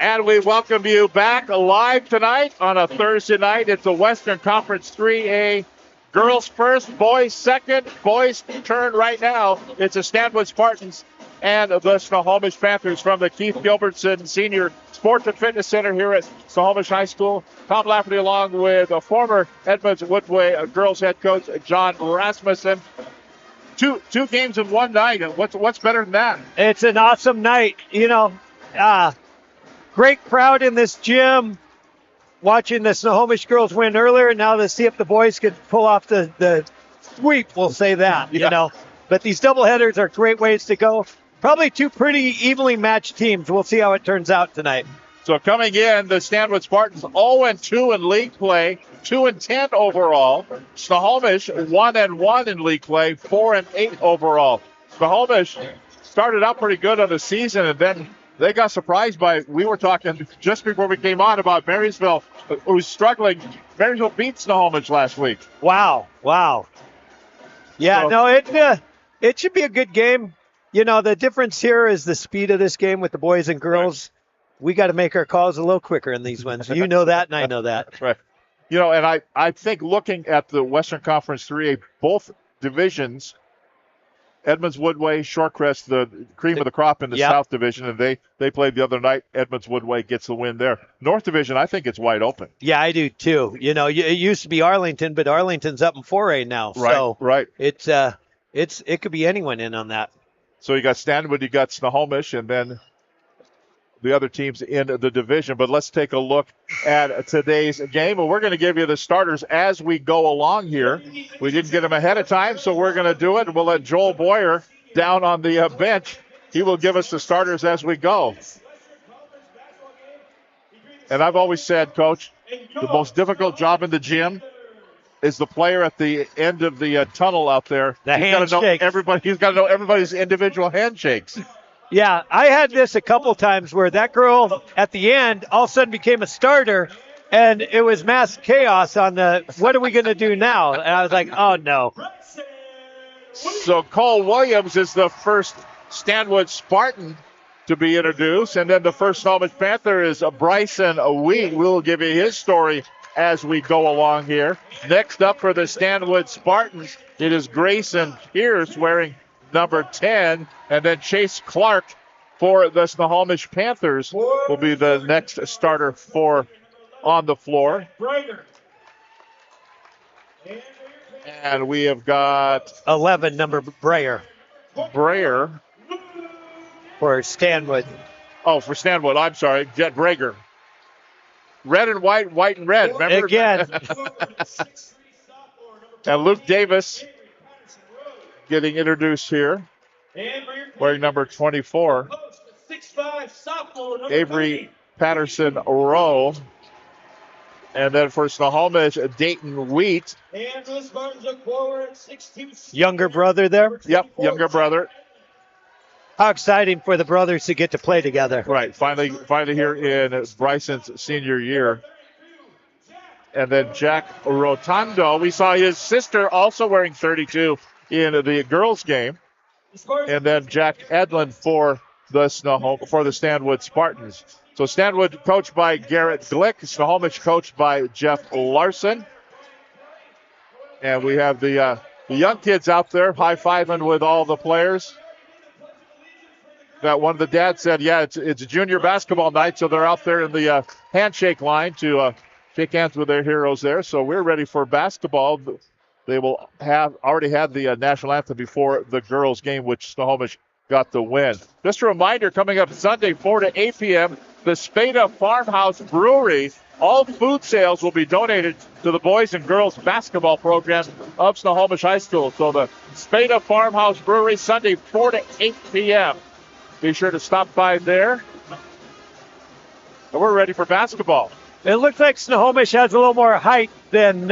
And we welcome you back live tonight on a Thursday night. It's the Western Conference 3A. Girls first, boys second. Boys turn right now. It's the Stanwood Spartans and the Snohomish Panthers from the Keith Gilbertson Senior Sports and Fitness Center here at Snohomish High School. Tom Lafferty along with a former Edmonds Woodway girls head coach John Rasmussen. Two games in one night. What's better than that? It's an awesome night. Great crowd in this gym. Watching the Snohomish girls win earlier, now to see if the boys could pull off the sweep, we'll say that, But these doubleheaders are great ways to go. Probably two pretty evenly matched teams. We'll see how it turns out tonight. So coming in, the Stanwood Spartans 0-2 in league play, 2-10 overall. Snohomish 1-1 in league play, 4-8 overall. Snohomish started out pretty good on the season, and then they got surprised by, we were talking just before we came on about Marysville, who's struggling. Marysville beat Snohomish last week. Wow. Yeah, so, it should be a good game. The difference here is the speed of this game with the boys and girls. Right. We got to make our calls a little quicker in these ones. You know that, and I know that. Right. And I think looking at the Western Conference 3A, both divisions, Edmonds Woodway, Shorecrest, the cream of the crop in the South Division, and they played the other night. Edmonds Woodway gets the win there. North Division, I think it's wide open. Yeah, I do too. It used to be Arlington, but Arlington's up in 4A now. Right, so right. It could be anyone in on that. So you got Stanwood, you got Snohomish, and then the other teams in the division. But let's take a look at today's game. And we're going to give you the starters as we go along here. We didn't get them ahead of time, so we're going to do it. We'll let Joel Boyer down on the bench. He will give us the starters as we go. And I've always said, Coach, the most difficult job in the gym is the player at the end of the tunnel out there. He's got to know everybody's individual handshakes. Yeah, I had this a couple times where that girl at the end all of a sudden became a starter, and it was mass chaos on what are we going to do now? And I was like, oh, no. So Cole Williams is the first Stanwood Spartan to be introduced, and then the first Snohomish Panther is Bryson Wheat. We'll give you his story as we go along here. Next up for the Stanwood Spartans, it is Grayson Pierce wearing number 10, and then Chase Clark for the Snohomish Panthers will be the next starter for on the floor. And we have got 11, number Breyer. For Stanwood. Oh, for Stanwood, I'm sorry, Jet Brager. Red and white, white and red. Remember? Again. And Luke Davis getting introduced here, wearing number 24. Avery Patterson-Rowe. And then for Snohomish, Dayton Wheat. Younger brother there? Yep, younger brother. How exciting for the brothers to get to play together. Right, finally here in Bryson's senior year. And then Jack Rotondo. We saw his sister also wearing 32 in the girls' game. And then Jack Edlin for the Stanwood Spartans. So Stanwood coached by Garrett Glick. Snohomish coached by Jeff Larson. And we have the young kids out there high-fiving with all the players. That one of the dads said, it's a junior basketball night, so they're out there in the handshake line to shake hands with their heroes there. So we're ready for basketball. They will have already had the national anthem before the girls' game, which Snohomish got the win. Just a reminder, coming up Sunday, 4 to 8 p.m., the Spada Farmhouse Brewery. All food sales will be donated to the boys and girls basketball program of Snohomish High School. So the Spada Farmhouse Brewery, Sunday, 4 to 8 p.m. Be sure to stop by there. And we're ready for basketball. It looks like Snohomish has a little more height than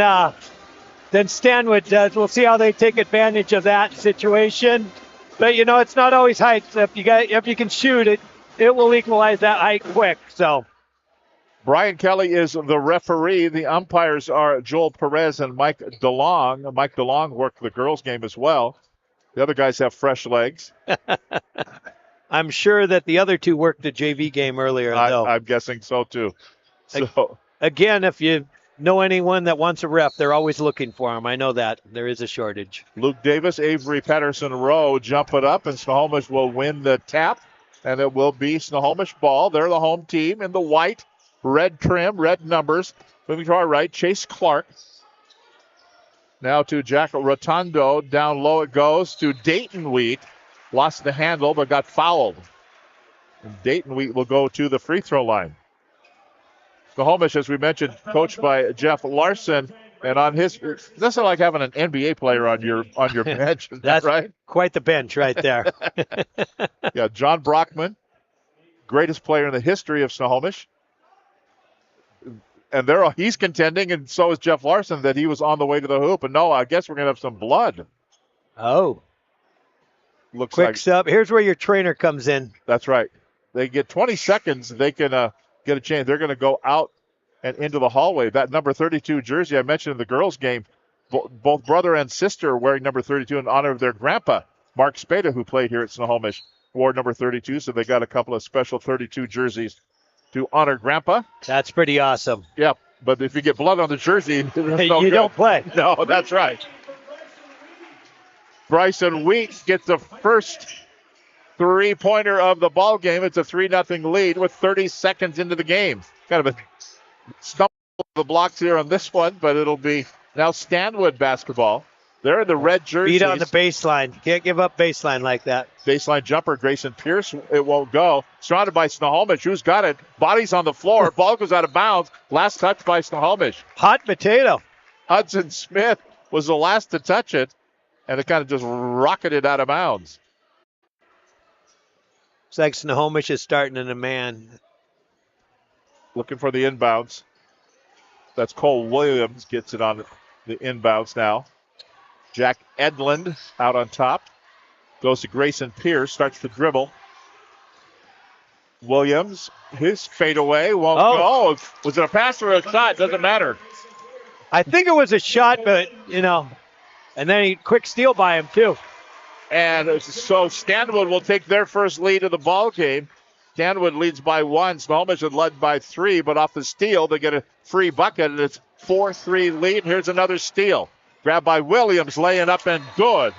Stanwood does. We'll see how they take advantage of that situation. But, it's not always height. So if you can shoot it, it will equalize that height quick. So Brian Kelly is the referee. The umpires are Joel Perez and Mike DeLong. Mike DeLong worked the girls' game as well. The other guys have fresh legs. I'm sure that the other two worked the JV game earlier, though. I'm guessing so, too. So again, if you know anyone that wants a rep, they're always looking for them. I know that. There is a shortage. Luke Davis, Avery Patterson Rowe jump it up, and Snohomish will win the tap, and it will be Snohomish ball. They're the home team in the white, red trim, red numbers. Moving to our right, Chase Clark. Now to Jack Rotondo. Down low it goes to Dayton Wheat. Lost the handle, but got fouled. And Dayton Wheat will go to the free throw line. Snohomish, as we mentioned, coached by Jeff Larson. And on his, this is like having an NBA player on your bench. That's right? Quite the bench right there. Yeah, John Brockman, greatest player in the history of Snohomish. And he's contending, and so is Jeff Larson, that he was on the way to the hoop. And no, I guess we're going to have some blood. Oh. Looks Quick like sub. Here's where your trainer comes in. That's right. They get 20 seconds. They can get a chance. They're going to go out and into the hallway. That number 32 jersey I mentioned in the girls' game, both brother and sister wearing number 32 in honor of their grandpa, Mark Spada, who played here at Snohomish, wore number 32. So they got a couple of special 32 jerseys to honor grandpa. That's pretty awesome. Yeah, but if you get blood on the jersey, you don't play. No, that's right. Bryson Wheat gets the first three-pointer of the ball game. It's a 3-0 lead with 30 seconds into the game. Kind of a stumble of the blocks here on this one, but it'll be now Stanwood basketball. They're in the red jerseys. Beat on the baseline. Can't give up baseline like that. Baseline jumper, Grayson Pierce. It won't go. Surrounded by Snohomish. Who's got it? Body's on the floor. Ball goes out of bounds. Last touch by Snohomish. Hot potato. Hudson Smith was the last to touch it, and it kind of just rocketed out of bounds. Looks like Snohomish is starting in a man. Looking for the inbounds. That's Cole Williams gets it on the inbounds now. Jack Edlund out on top. Goes to Grayson Pierce. Starts to dribble. Williams, his fadeaway won't go. Was it a pass or a shot? Doesn't matter. I think it was a shot, but, and then he quick steal by him, too. And so Stanwood will take their first lead of the ball game. Stanwood leads by 1. Snohomish had led by 3, but off the steal, they get a free bucket, and it's 4-3 lead. Here's another steal. Grabbed by Williams, laying up and good.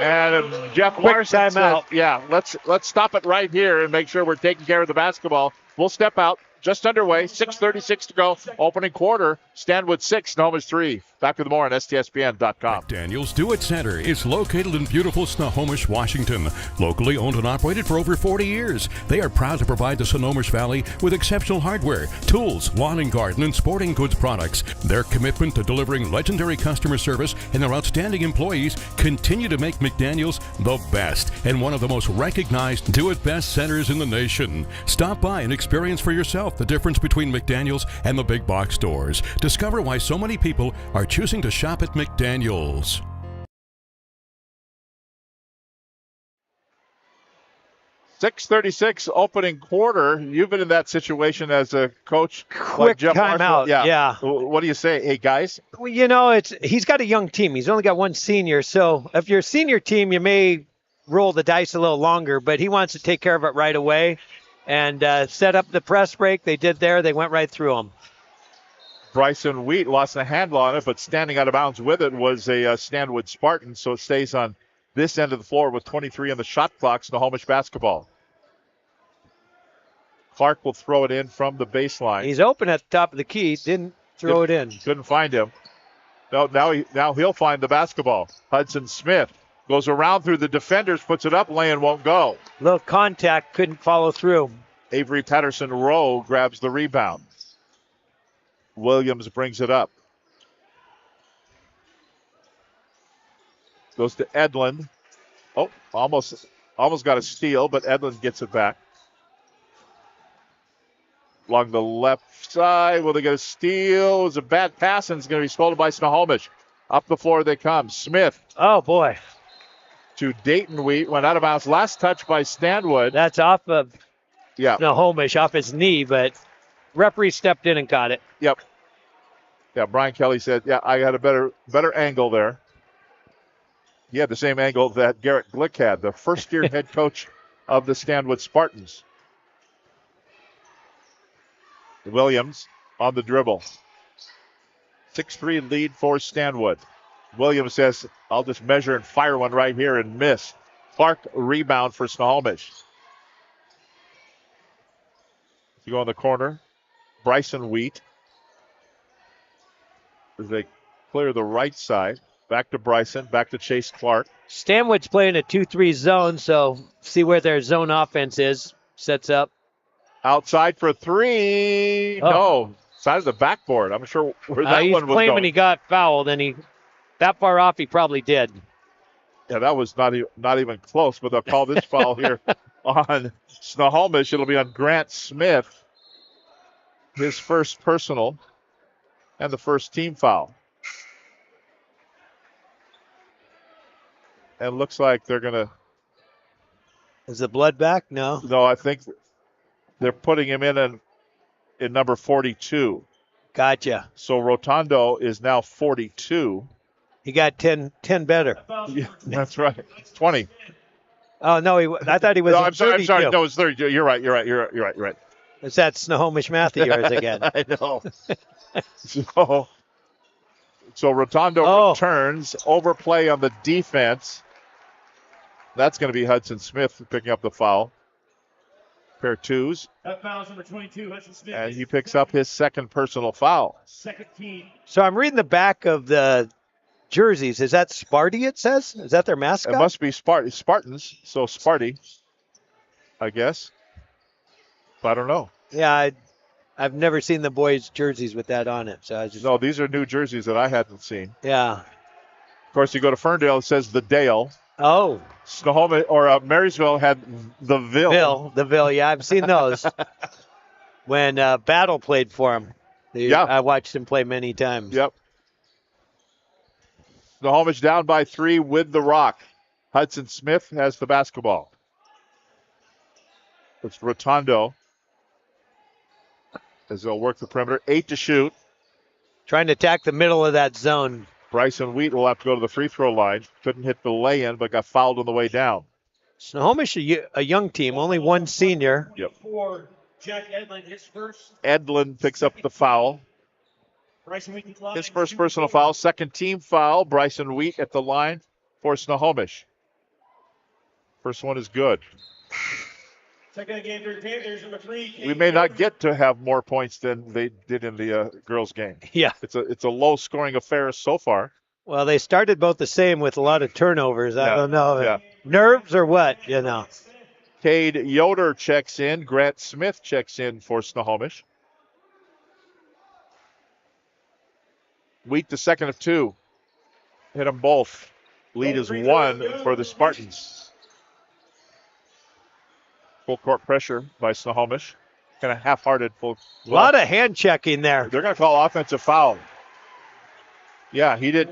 And Jeff Larson said, yeah, let's stop it right here and make sure we're taking care of the basketball. We'll step out. Just underway. 6:36 to go. Opening quarter. Stanwood 6, Snohomish 3. Back with more on STSPN.com. McDaniel's Do It Center is located in beautiful Snohomish, Washington. Locally owned and operated for over 40 years. They are proud to provide the Snohomish Valley with exceptional hardware, tools, lawn and garden, and sporting goods products. Their commitment to delivering legendary customer service and their outstanding employees continue to make McDaniel's the best and one of the most recognized Do It Best centers in the nation. Stop by and experience for yourself the difference between McDaniel's and the big box stores. Discover why so many people are choosing to shop at McDaniel's. .636 opening quarter. You've been in that situation as a coach. Quick timeout. Yeah. What do you say? Hey, guys? Well, he's got a young team. He's only got one senior. So if you're a senior team, you may roll the dice a little longer, but he wants to take care of it right away and set up the press break. They did there. They went right through him. Bryson Wheat lost the handle on it, but standing out of bounds with it was a Stanwood Spartan, so it stays on this end of the floor with 23 on the shot clock. Snohomish basketball. Clark will throw it in from the baseline. He's open at the top of the key. Didn't throw it in. Couldn't find him. No, now he'll find the basketball. Hudson Smith goes around through the defenders, puts it up, lane won't go. Little contact, couldn't follow through. Avery Patterson Rowe grabs the rebound. Williams brings it up. Goes to Edlund. Oh, almost got a steal, but Edlund gets it back. Along the left side, will they get a steal? It was a bad pass, and it's going to be stolen by Snohomish. Up the floor they come. Smith. Oh, boy. To Dayton Wheat. Went out of bounds. Last touch by Stanwood. That's off of Snohomish, off his knee, but referee stepped in and got it. Yep. Yeah, Brian Kelly said, I had a better angle there. He had the same angle that Garrett Glick had, the first-year head coach of the Stanwood Spartans. Williams on the dribble. 6-3 lead for Stanwood. Williams says, I'll just measure and fire one right here and miss. Clark rebound for Snohomish. You go in the corner. Bryson Wheat. As they clear the right side. Back to Bryson. Back to Chase Clark. Stanwood's playing a 2-3 zone, so see where their zone offense is. Sets up. Outside for three. Oh. No. Side of the backboard. I'm sure where that He's one was claiming going. he got fouled, and that far off he probably did. Yeah, that was not even close, but they'll call this foul here on Snohomish. It'll be on Grant Smith. His first personal and the first team foul. And looks like they're going to... Is the blood back? No. No, I think they're putting him in number 42. Gotcha. So Rotondo is now 42. He got 10 better. Yeah, that's right. 20. Oh, no, I thought he was No, at I'm sorry. 32. No, it's 32. You're right. It's that Snohomish math of yours again. I know. So Rotondo returns. Overplay on the defense. That's going to be Hudson Smith picking up the foul. Pair twos. That foul's number 22, Hudson Smith. And he picks up his second personal foul. Second team. So I'm reading the back of the jerseys. Is that Sparty, it says? Is that their mascot? It must be Spartans. So Sparty, I guess. But I don't know. Yeah, I've never seen the boys' jerseys with that on it. So I just No, these are new jerseys that I hadn't seen. Yeah. Of course, you go to Ferndale, it says the Dale. Oh. Snohomish or Marysville had the Ville. The Ville, yeah, I've seen those. When Battle played for him. Yeah. I watched him play many times. Yep. Snohomish down by 3 with the rock. Hudson Smith has the basketball. It's Rotondo as they'll work the perimeter. 8 to shoot. Trying to attack the middle of that zone. Bryson Wheat will have to go to the free throw line. Couldn't hit the lay-in, but got fouled on the way down. Snohomish, a young team, only one senior. Yep. For Jack Edlin, his first. Edlin picks up the foul. Bryson Wheat His first personal foul. Second team foul. Bryson Wheat at the line for Snohomish. First one is good. Second game for the Panthers, number 3. We may not get to have more points than they did in the girls' game. Yeah. It's a low-scoring affair so far. Well, they started both the same with a lot of turnovers. I don't know. Yeah. Nerves or what, Cade Yoder checks in. Grant Smith checks in for Snohomish. Wheat the second of 2. Hit them both. Lead is 1 for the Spartans. Full court pressure by Snohomish. Kind of half-hearted full. A lot of hand checking there. They're going to call offensive foul. Yeah, he did.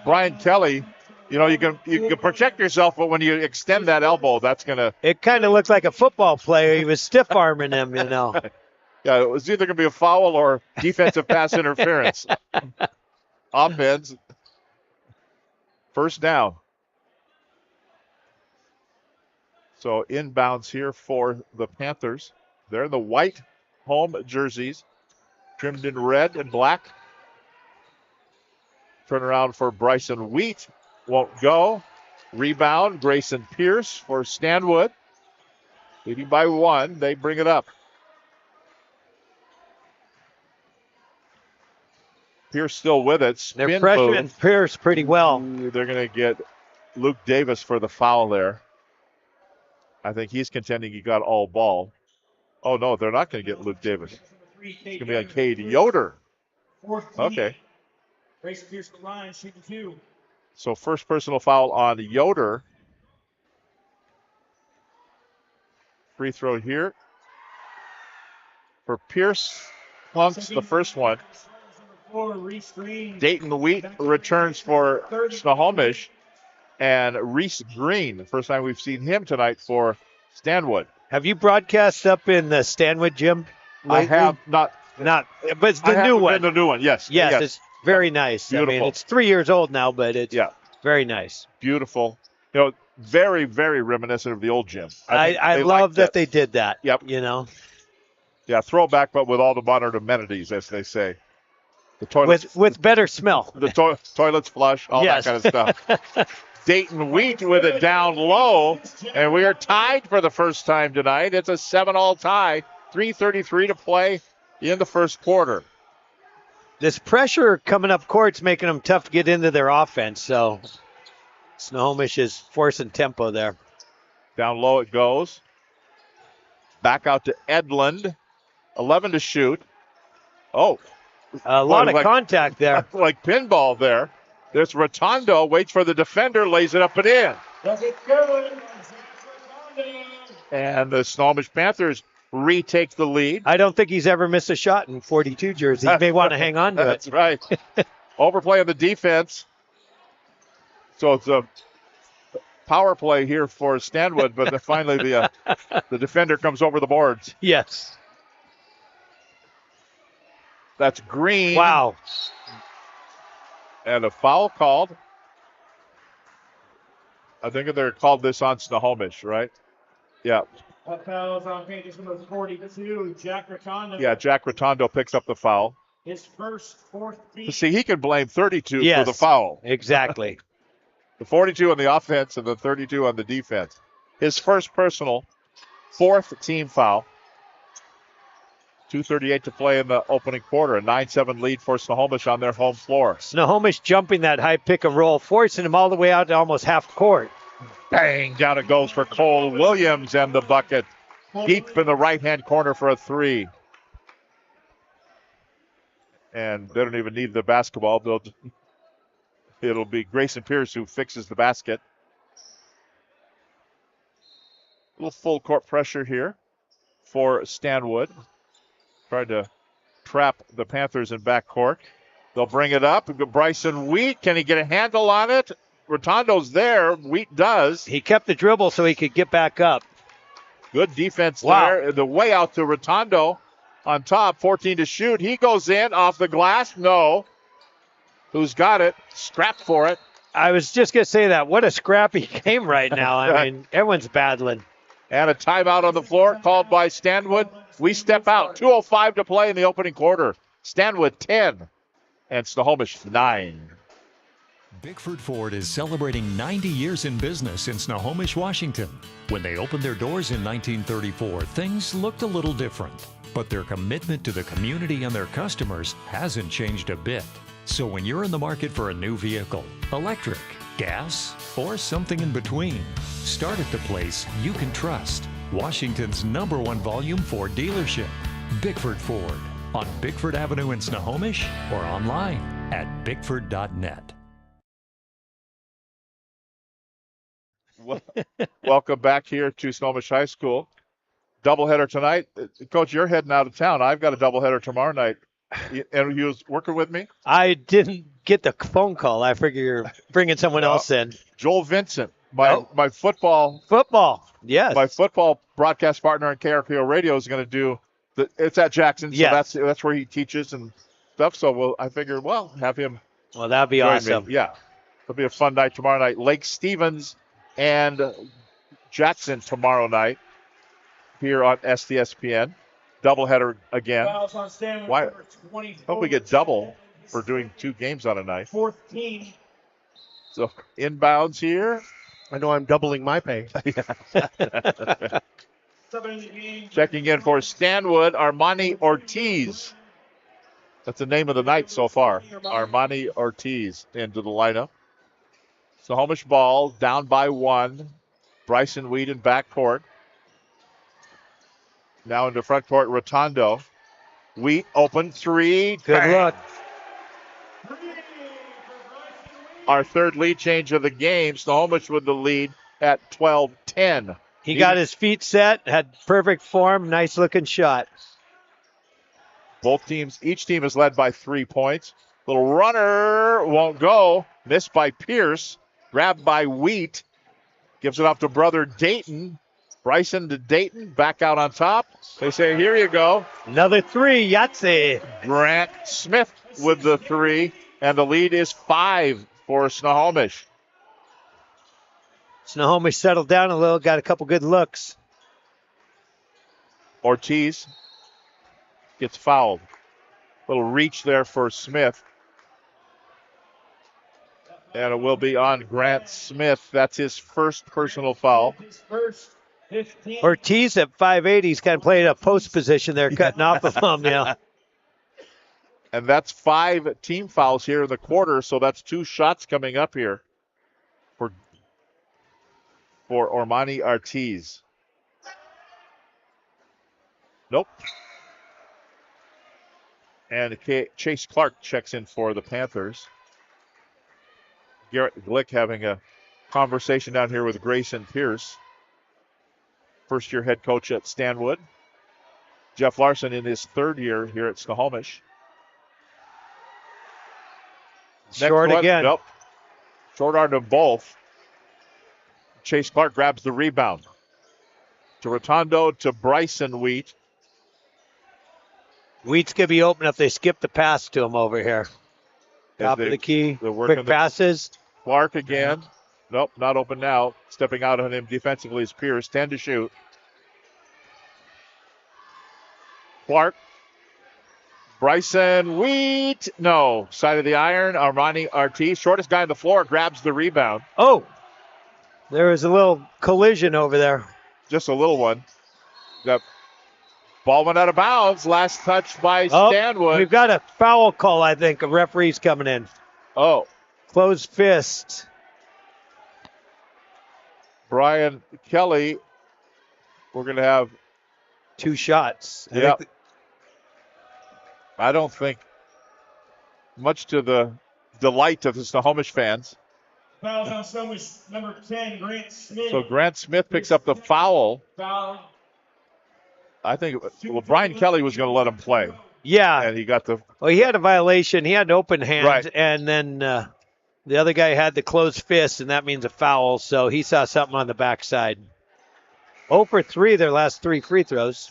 Brian Kelly, you can protect yourself, but when you extend that elbow, that's going to. It kind of looked like a football player. He was stiff arming him, Yeah, it was either going to be a foul or defensive pass interference. Offense. First down. So inbounds here for the Panthers. They're in the white home jerseys, trimmed in red and black. Turnaround for Bryson Wheat. Won't go. Rebound, Grayson Pierce for Stanwood. Leading by 1. They bring it up. Pierce still with it. They're Spin pressuring move. Pierce pretty well. They're going to get Luke Davis for the foul there. I think he's contending he got all ball. Oh, no, they're not going to get Luke Davis. It's going to be on Cade Yoder. Okay. Grayson Pierce the line, shooting 2. So first personal foul on Yoder. Free throw here. For Pierce, plunks the first one. Dayton Wheat returns for Snohomish. And Reese Green, the first time we've seen him tonight for Stanwood. Have you broadcast up in the Stanwood gym lately? I have not. But it's the new one. The new one, yes. Yes, it's very nice. Beautiful. I mean, it's 3 years old now, but it's very nice. Beautiful. very, very reminiscent of the old gym. I love that they did that. Yep. Yeah, throwback, but with all the modern amenities, as they say. The toilets with better smell. The toilets flush, all that kind of stuff. Dayton Wheat with it down low, and we are tied for the first time tonight. It's a 7-all tie, 3:33 to play in the first quarter. This pressure coming up court's making them tough to get into their offense, so Snohomish is forcing tempo there. Down low it goes. Back out to Edlund. 11 to shoot. Oh. A lot of contact there. Like pinball there. There's Rotondo, waits for the defender, lays it up and in. And the Snohomish Panthers retake the lead. I don't think he's ever missed a shot in 42 jersey. He may want to hang on to it. That's right. Overplay on the defense. So it's a power play here for Stanwood, but then finally the defender comes over the boards. Yes. That's Green. Wow. And a foul called. I think they're called this on Snohomish, right? Yeah. Fouls on pages number 42, Jack Rotondo. Yeah, Jack Rotondo picks up the foul. His fourth team. See, he can blame 32 for the foul. Exactly. The 42 on the offense and the 32 on the defense. His first personal, fourth team foul. 2:38 to play in the opening quarter. A 9-7 lead for Snohomish on their home floor. Snohomish jumping that high pick and roll, forcing him all the way out to almost half court. Bang! Down it goes for Cole Williams and the bucket. Deep in the right-hand corner for a three. And they don't even need the basketball. It'll be Grayson Pierce who fixes the basket. A little full court pressure here for Stanwood. Tried to trap the Panthers in backcourt. They'll bring it up. Bryson Wheat, can he get a handle on it? Rotondo's there. Wheat does. He kept the dribble so he could get back up. Good defense there. The way out to Rotondo on top. 14 to shoot. He goes in off the glass. No. Who's got it? Scrap for it. I was just going to say that. What a scrappy game right now. I mean, everyone's battling. And a timeout on the floor called by Stanwood. We step out. 2:05 to play in the opening quarter. Stanwood 10 and Snohomish 9. Bickford Ford is celebrating 90 years in business in Snohomish, Washington. When they opened their doors in 1934, things looked a little different. But their commitment to the community and their customers hasn't changed a bit. So when you're in the market for a new vehicle, electric, gas, or something in between, start at the place you can trust. Washington's #1 volume Ford dealership, Bickford Ford, on Bickford Avenue in Snohomish or online at bickford.net. Welcome back here to Snohomish High School. Doubleheader tonight. Coach, you're heading out of town. I've got a doubleheader tomorrow night. And you was working with me? I didn't get the phone call. I figure you're bringing someone else in. Joel Vincent, my football. Yes. My football broadcast partner on KRPO Radio is going to do. It's at Jackson, so that's where he teaches and stuff. So I figured, have him. Well, that'd be awesome. Me. Yeah, it'll be a fun night tomorrow night. Lake Stevens and Jackson tomorrow night here on STSPN. Doubleheader again. Why? Hope we get double for doing 2 games on a night. 14. So inbounds here. I know I'm doubling my pay. Checking in for Stanwood, Armani Ortiz. That's the name of the night so far. Armani Ortiz into the lineup. Snohomish ball down by 1. Bryson Wheat in backcourt. Now into front court, Rotondo. Wheat open 3. Good luck. Our third lead change of the game. Snohomish with the lead at 12-10. He got his feet set, had perfect form, nice looking shot. Each team is led by 3 points. Little runner won't go. Missed by Pierce. Grabbed by Wheat. Gives it off to brother Dayton. Bryson to Dayton, back out on top. They say, here you go. Another 3, Yahtzee. Grant Smith with the 3, and the lead is 5 for Snohomish. Snohomish settled down a little, got a couple good looks. Ortiz gets fouled. Little reach there for Smith. And it will be on Grant Smith. That's his first personal foul. Ortiz at 5'8", he's kind of playing a post position there, cutting off of him. Yeah. And that's 5 team fouls here in the quarter, so that's 2 shots coming up here for Armani Ortiz. Nope. And Chase Clark checks in for the Panthers. Garrett Glick having a conversation down here with Grayson Pierce, first-year head coach at Stanwood. Jeff Larson in his 3rd year here at Snohomish. Short again. Nope. Short armed them both. Chase Clark grabs the rebound. To Rotondo to Bryson Wheat. Wheat's going to be open if they skip the pass to him over here. Top of the key. Quick passes. Clark again. Nope, not open now. Stepping out on him defensively is Pierce. 10 to shoot. Clark. Bryson Wheat. No. Side of the iron. Armani Ortiz. Shortest guy on the floor grabs the rebound. Oh. There was a little collision over there. Just a little one. The ball went out of bounds. Last touch by Stanwood. We've got a foul call, I think. A referee's coming in. Oh. Closed fist. Brian Kelly. We're going to have 2 shots. Yep. I don't think much to the delight of the Snohomish fans. Fouls on Snohomish, number 10, Grant Smith. So Grant Smith picks up the foul. Foul. I think, Brian Kelly was going to let him play. Yeah. And he got the... Well, he had a violation. He had an open hand. Right. And then the other guy had the closed fist, and that means a foul. So he saw something on the backside. 0 for 3 their last 3 free throws.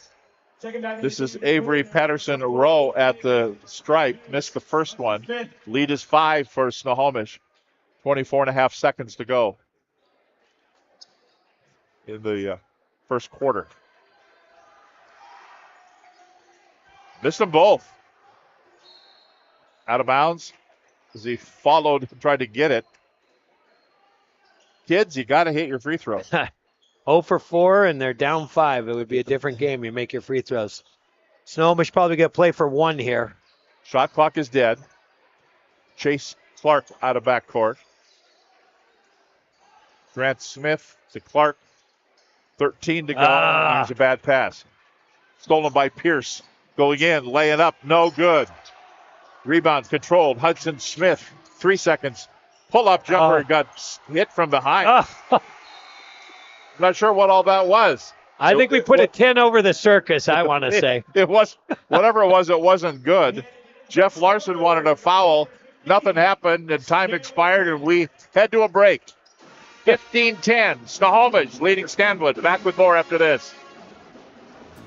This is Avery Patterson Rowe at the stripe. Missed the first one. Lead is 5 for Snohomish. 24.5 seconds to go in the first quarter. Missed them both. Out of bounds as he followed and tried to get it. Kids, you got to hit your free throw. 0 for 4, and they're down 5. It would be a different game. You make your free throws. Snohomish probably going to play for 1 here. Shot clock is dead. Chase Clark out of backcourt. Grant Smith to Clark. 13 to go. Here's a bad pass. Stolen by Pierce. Going in, laying up, no good. Rebound controlled. Hudson Smith, 3 seconds. Pull-up jumper got hit from behind. Not sure what all that was. I think we put a 10 over the circus, I want to say. It was, whatever it was, it wasn't good. Jeff Larson wanted a foul. Nothing happened, and time expired, and we head to a break. 15-10, Snohomish leading Stanwood. Back with more after this.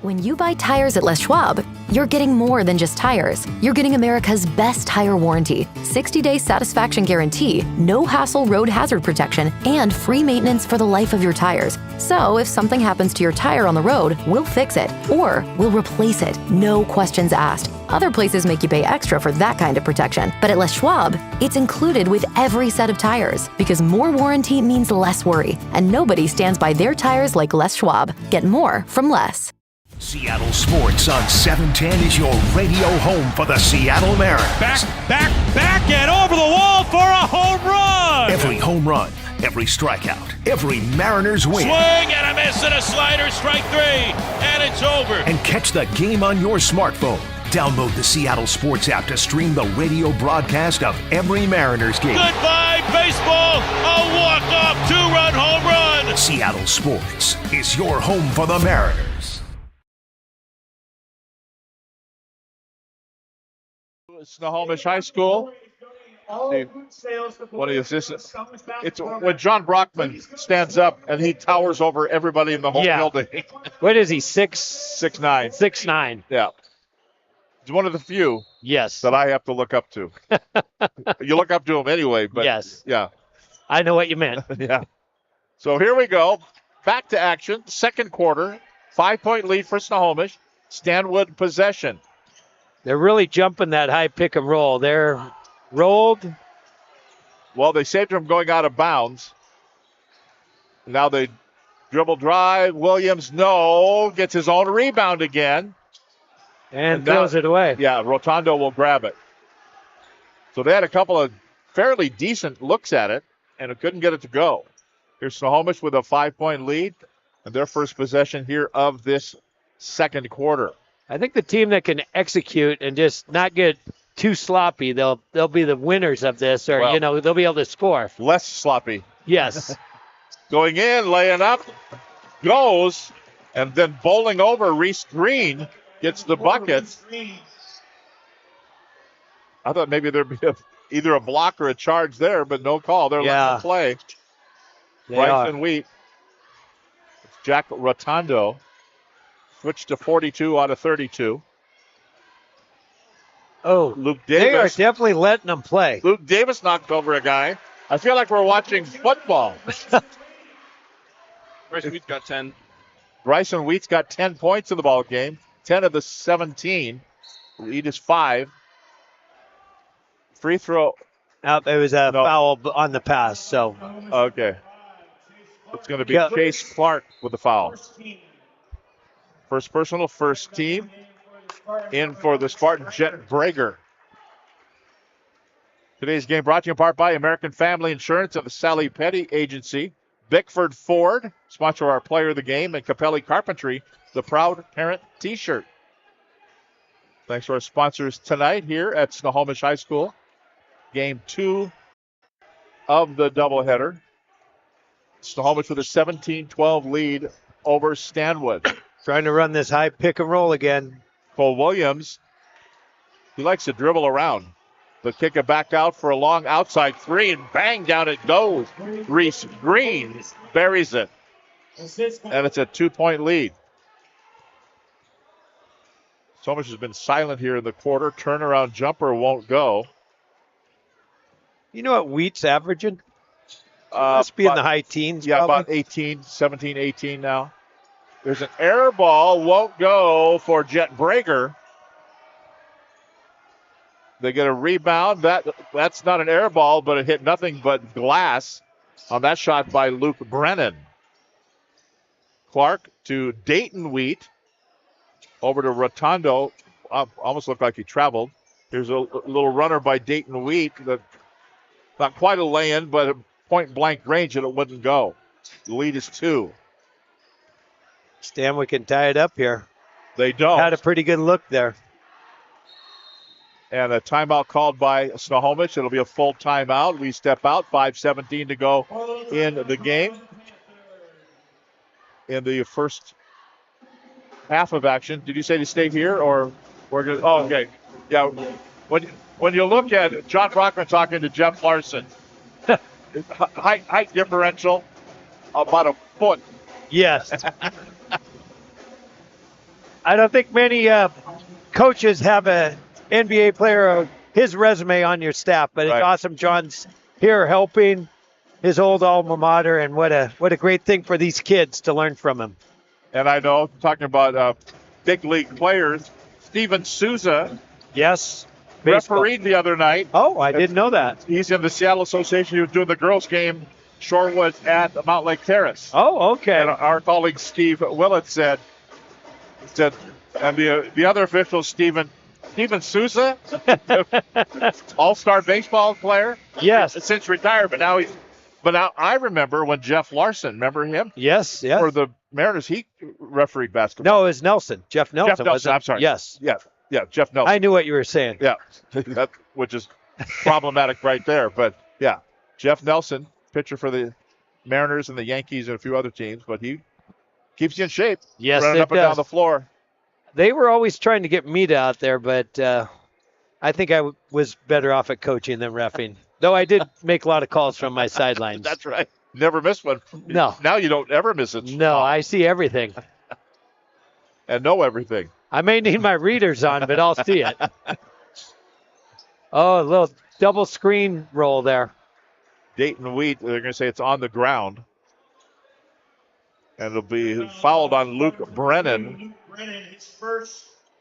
When you buy tires at Les Schwab, you're getting more than just tires. You're getting America's best tire warranty, 60-day satisfaction guarantee, no hassle road hazard protection, and free maintenance for the life of your tires. So if something happens to your tire on the road, we'll fix it, or we'll replace it, no questions asked. Other places make you pay extra for that kind of protection, but at Les Schwab, it's included with every set of tires, because more warranty means less worry, and nobody stands by their tires like Les Schwab. Get more from less. Seattle Sports on 710 is your radio home for the Seattle Mariners. Back, and over the wall for a home run! Every home run, every strikeout, every Mariners win. Swing and a miss and a slider, strike 3, and it's over. And catch the game on your smartphone. Download the Seattle Sports app to stream the radio broadcast of every Mariners game. Goodbye, baseball! A walk-off 2-run home run! Seattle Sports is your home for the Mariners. Snohomish High School. One of the assistants. It's when John Brockman stands up and he towers over everybody in the whole building. What is he, 6'9"? 6'9". Yeah. He's one of the few that I have to look up to. You look up to him anyway, but yes. Yeah. I know what you meant. Yeah. So here we go. Back to action. Second quarter. 5-point lead for Snohomish. Stanwood possession. They're really jumping that high pick and roll. They're rolled. Well, they saved him going out of bounds. Now they dribble drive. Williams, gets his own rebound again. And throws it away. Yeah, Rotondo will grab it. So they had a couple of fairly decent looks at it, and it couldn't get it to go. Here's Snohomish with a 5-point lead, and their first possession here of this second quarter. I think the team that can execute and just not get too sloppy, they'll be the winners of this, or, they'll be able to score. Less sloppy. Yes. Going in, laying up, goes, and then bowling over. Reese Green gets the bucket. I thought maybe there'd be either a block or a charge there, but no call. They're letting it play. Bryson Wheat. Jack Rotondo switched to 42 out of 32. Oh, Luke Davis. They are definitely letting them play. Luke Davis knocked over a guy. I feel like we're watching football. Bryson Wheat's got 10. Bryson Wheat's got 10 points in the ball game. 10 of the 17. Lead is 5. Free throw. It was a foul on the pass, so. Okay. It's going to be Chase Clark with the foul. First personal, first team. In for the Spartan Jet Brager. Today's game brought to you in part by American Family Insurance and the Sally Petty Agency. Bickford Ford, sponsor our player of the game, and Capelli Carpentry, the proud parent t-shirt. Thanks to our sponsors tonight here at Snohomish High School. Game 2 of the doubleheader. Snohomish with a 17-12 lead over Stanwood. Trying to run this high pick and roll again. Cole Williams, he likes to dribble around. But kick it back out for a long outside three, and bang, down it goes. Reese Green buries it. And it's a 2-point lead. Snohomish has been silent here in the quarter. Turnaround jumper won't go. You know what Wheat's averaging? Must be in the high teens. Yeah, probably. about 17, 18 now. There's an air ball, won't go for Jet Brager. They get a rebound. That's not an air ball, but it hit nothing but glass on that shot by Luke Brennan. Clark to Dayton Wheat. Over to Rotondo. Almost looked like he traveled. Here's a little runner by Dayton Wheat. Not quite a lay-in, but a point-blank range, and it wouldn't go. The lead is 2. Stanwood can tie it up here. They don't. Had a pretty good look there. And a timeout called by Snohomish. It'll be a full timeout. We step out. 5:17 to go in the game. In the first half of action. Did you say to stay here or we're going to? Oh, okay. Yeah. When you look at John Brockman talking to Jeff Larson, height differential about a foot. Yes. I don't think many coaches have an NBA player of his resume on your staff, but it's awesome. John's here helping his old alma mater, and what a great thing for these kids to learn from him. And I know, talking about big league players, Steven Souza. Yes. Refereed the other night. Oh, I didn't know that. He's in the Seattle Association. He was doing the girls' game, Shorewood at Mount Lake Terrace. Oh, okay. And our colleague Steve Willett said, and the other official, Steven Souza, all-star baseball player. Yes. Since retirement. But now I remember when Jeff Larson, remember him? Yes. For the Mariners, he refereed basketball. No, it was Nelson. Jeff Nelson. I'm sorry. Yes. Yeah, Jeff Nelson. I knew what you were saying. Yeah, which is problematic right there. But, yeah, Jeff Nelson, pitcher for the Mariners and the Yankees and a few other teams, but he keeps you in shape. Yes, running up and down the floor. They were always trying to get me out there, but I think I was better off at coaching than reffing. Though I did make a lot of calls from my sidelines. That's right. Never missed one. No. Now you don't ever miss it. No, I see everything. And know everything. I may need my readers on, but I'll see it. Oh, a little double screen roll there. Dayton Wheat, they're going to say it's on the ground. And it'll be fouled on Luke Brennan.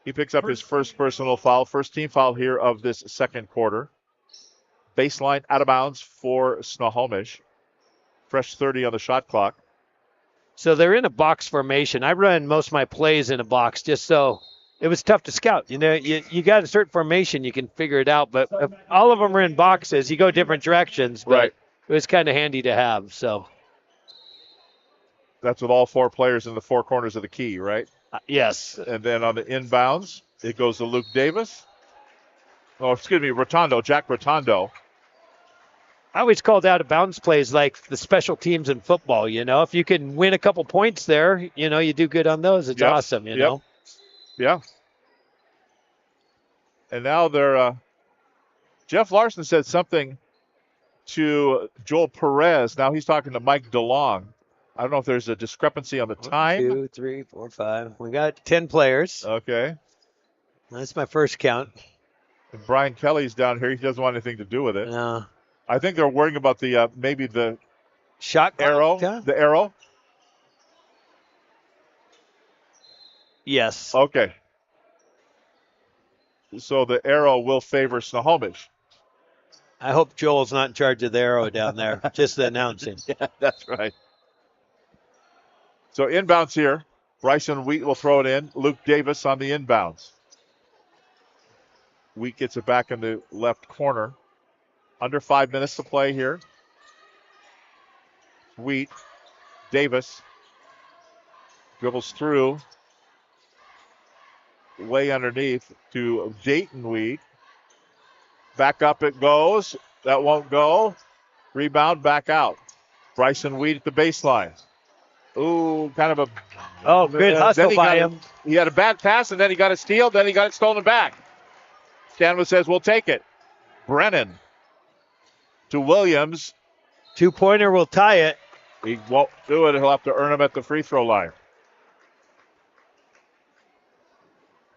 He picks up his first personal foul, first team foul here of this second quarter. Baseline out of bounds for Snohomish. Fresh 30 on the shot clock. So they're in a box formation. I run most of my plays in a box just so it was tough to scout. You know, you got a certain formation, you can figure it out. But if all of them are in boxes, you go different directions. But right. It was kind of handy to have. So that's with all four players in the four corners of the key, right? Yes. And then on the inbounds, it goes to Luke Davis. Oh, excuse me, Rotondo, Jack Rotondo. I always called out of bounds plays like the special teams in football. You know, if you can win a couple points there, you know, you do good on those. It's awesome, you know. Yeah. And now they're, Jeff Larson said something to Joel Perez. Now he's talking to Mike DeLong. I don't know if there's a discrepancy on the time. 1, 2, 3, 4, 5. We got 10 players. Okay. That's my first count. And Brian Kelly's down here. He doesn't want anything to do with it. No. I think they're worrying about the maybe the shot arrow. Yeah. The arrow. Yes. Okay. So the arrow will favor Snohomish. I hope Joel's not in charge of the arrow down there. Just the announcing. Yeah, that's right. So inbounds here. Bryson Wheat will throw it in. Luke Davis on the inbounds. Wheat gets it back in the left corner. Under 5 minutes to play here. Wheat, Davis dribbles through. Way underneath to Dayton Wheat. Back up it goes. That won't go. Rebound back out. Bryson Wheat at the baseline. Ooh, kind of a... good hustle by him. He had a bad pass, and then he got a steal, then he got it stolen back. Stanwood says, we'll take it. Brennan to Williams. 2-pointer will tie it. He won't do it. He'll have to earn them at the free throw line.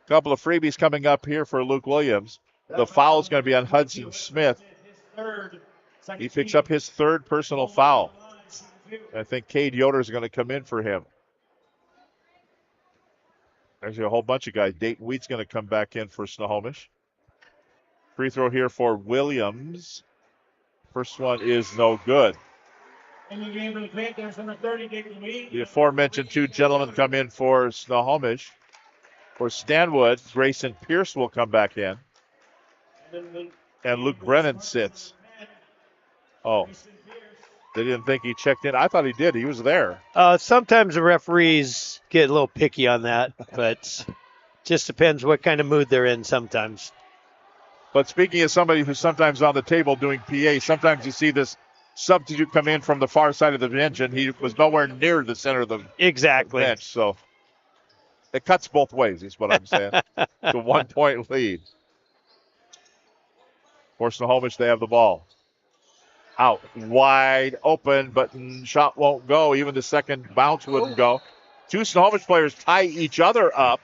Couple of freebies coming up here for Luke Williams. The foul is going to be on Hudson Smith. He picks up his third personal foul. I think Cade Yoder is going to come in for him. There's a whole bunch of guys. Dayton Wheat's going to come back in for Snohomish. Free throw here for Williams. First one is no good. The aforementioned two gentlemen come in for Snohomish. For Stanwood, Grayson Pierce will come back in. And Luke Brennan sits. Oh. They didn't think he checked in. I thought he did. He was there. Sometimes the referees get a little picky on that, but just depends what kind of mood they're in sometimes. But speaking of somebody who's sometimes on the table doing PA, sometimes you see this substitute come in from the far side of the bench, and he was nowhere near the center of the bench. So it cuts both ways, is what I'm saying. It's a 1-point lead. For Snohomish, they have the ball. Out, wide open, but shot won't go. Even the second bounce wouldn't go. Two Snohomish players tie each other up.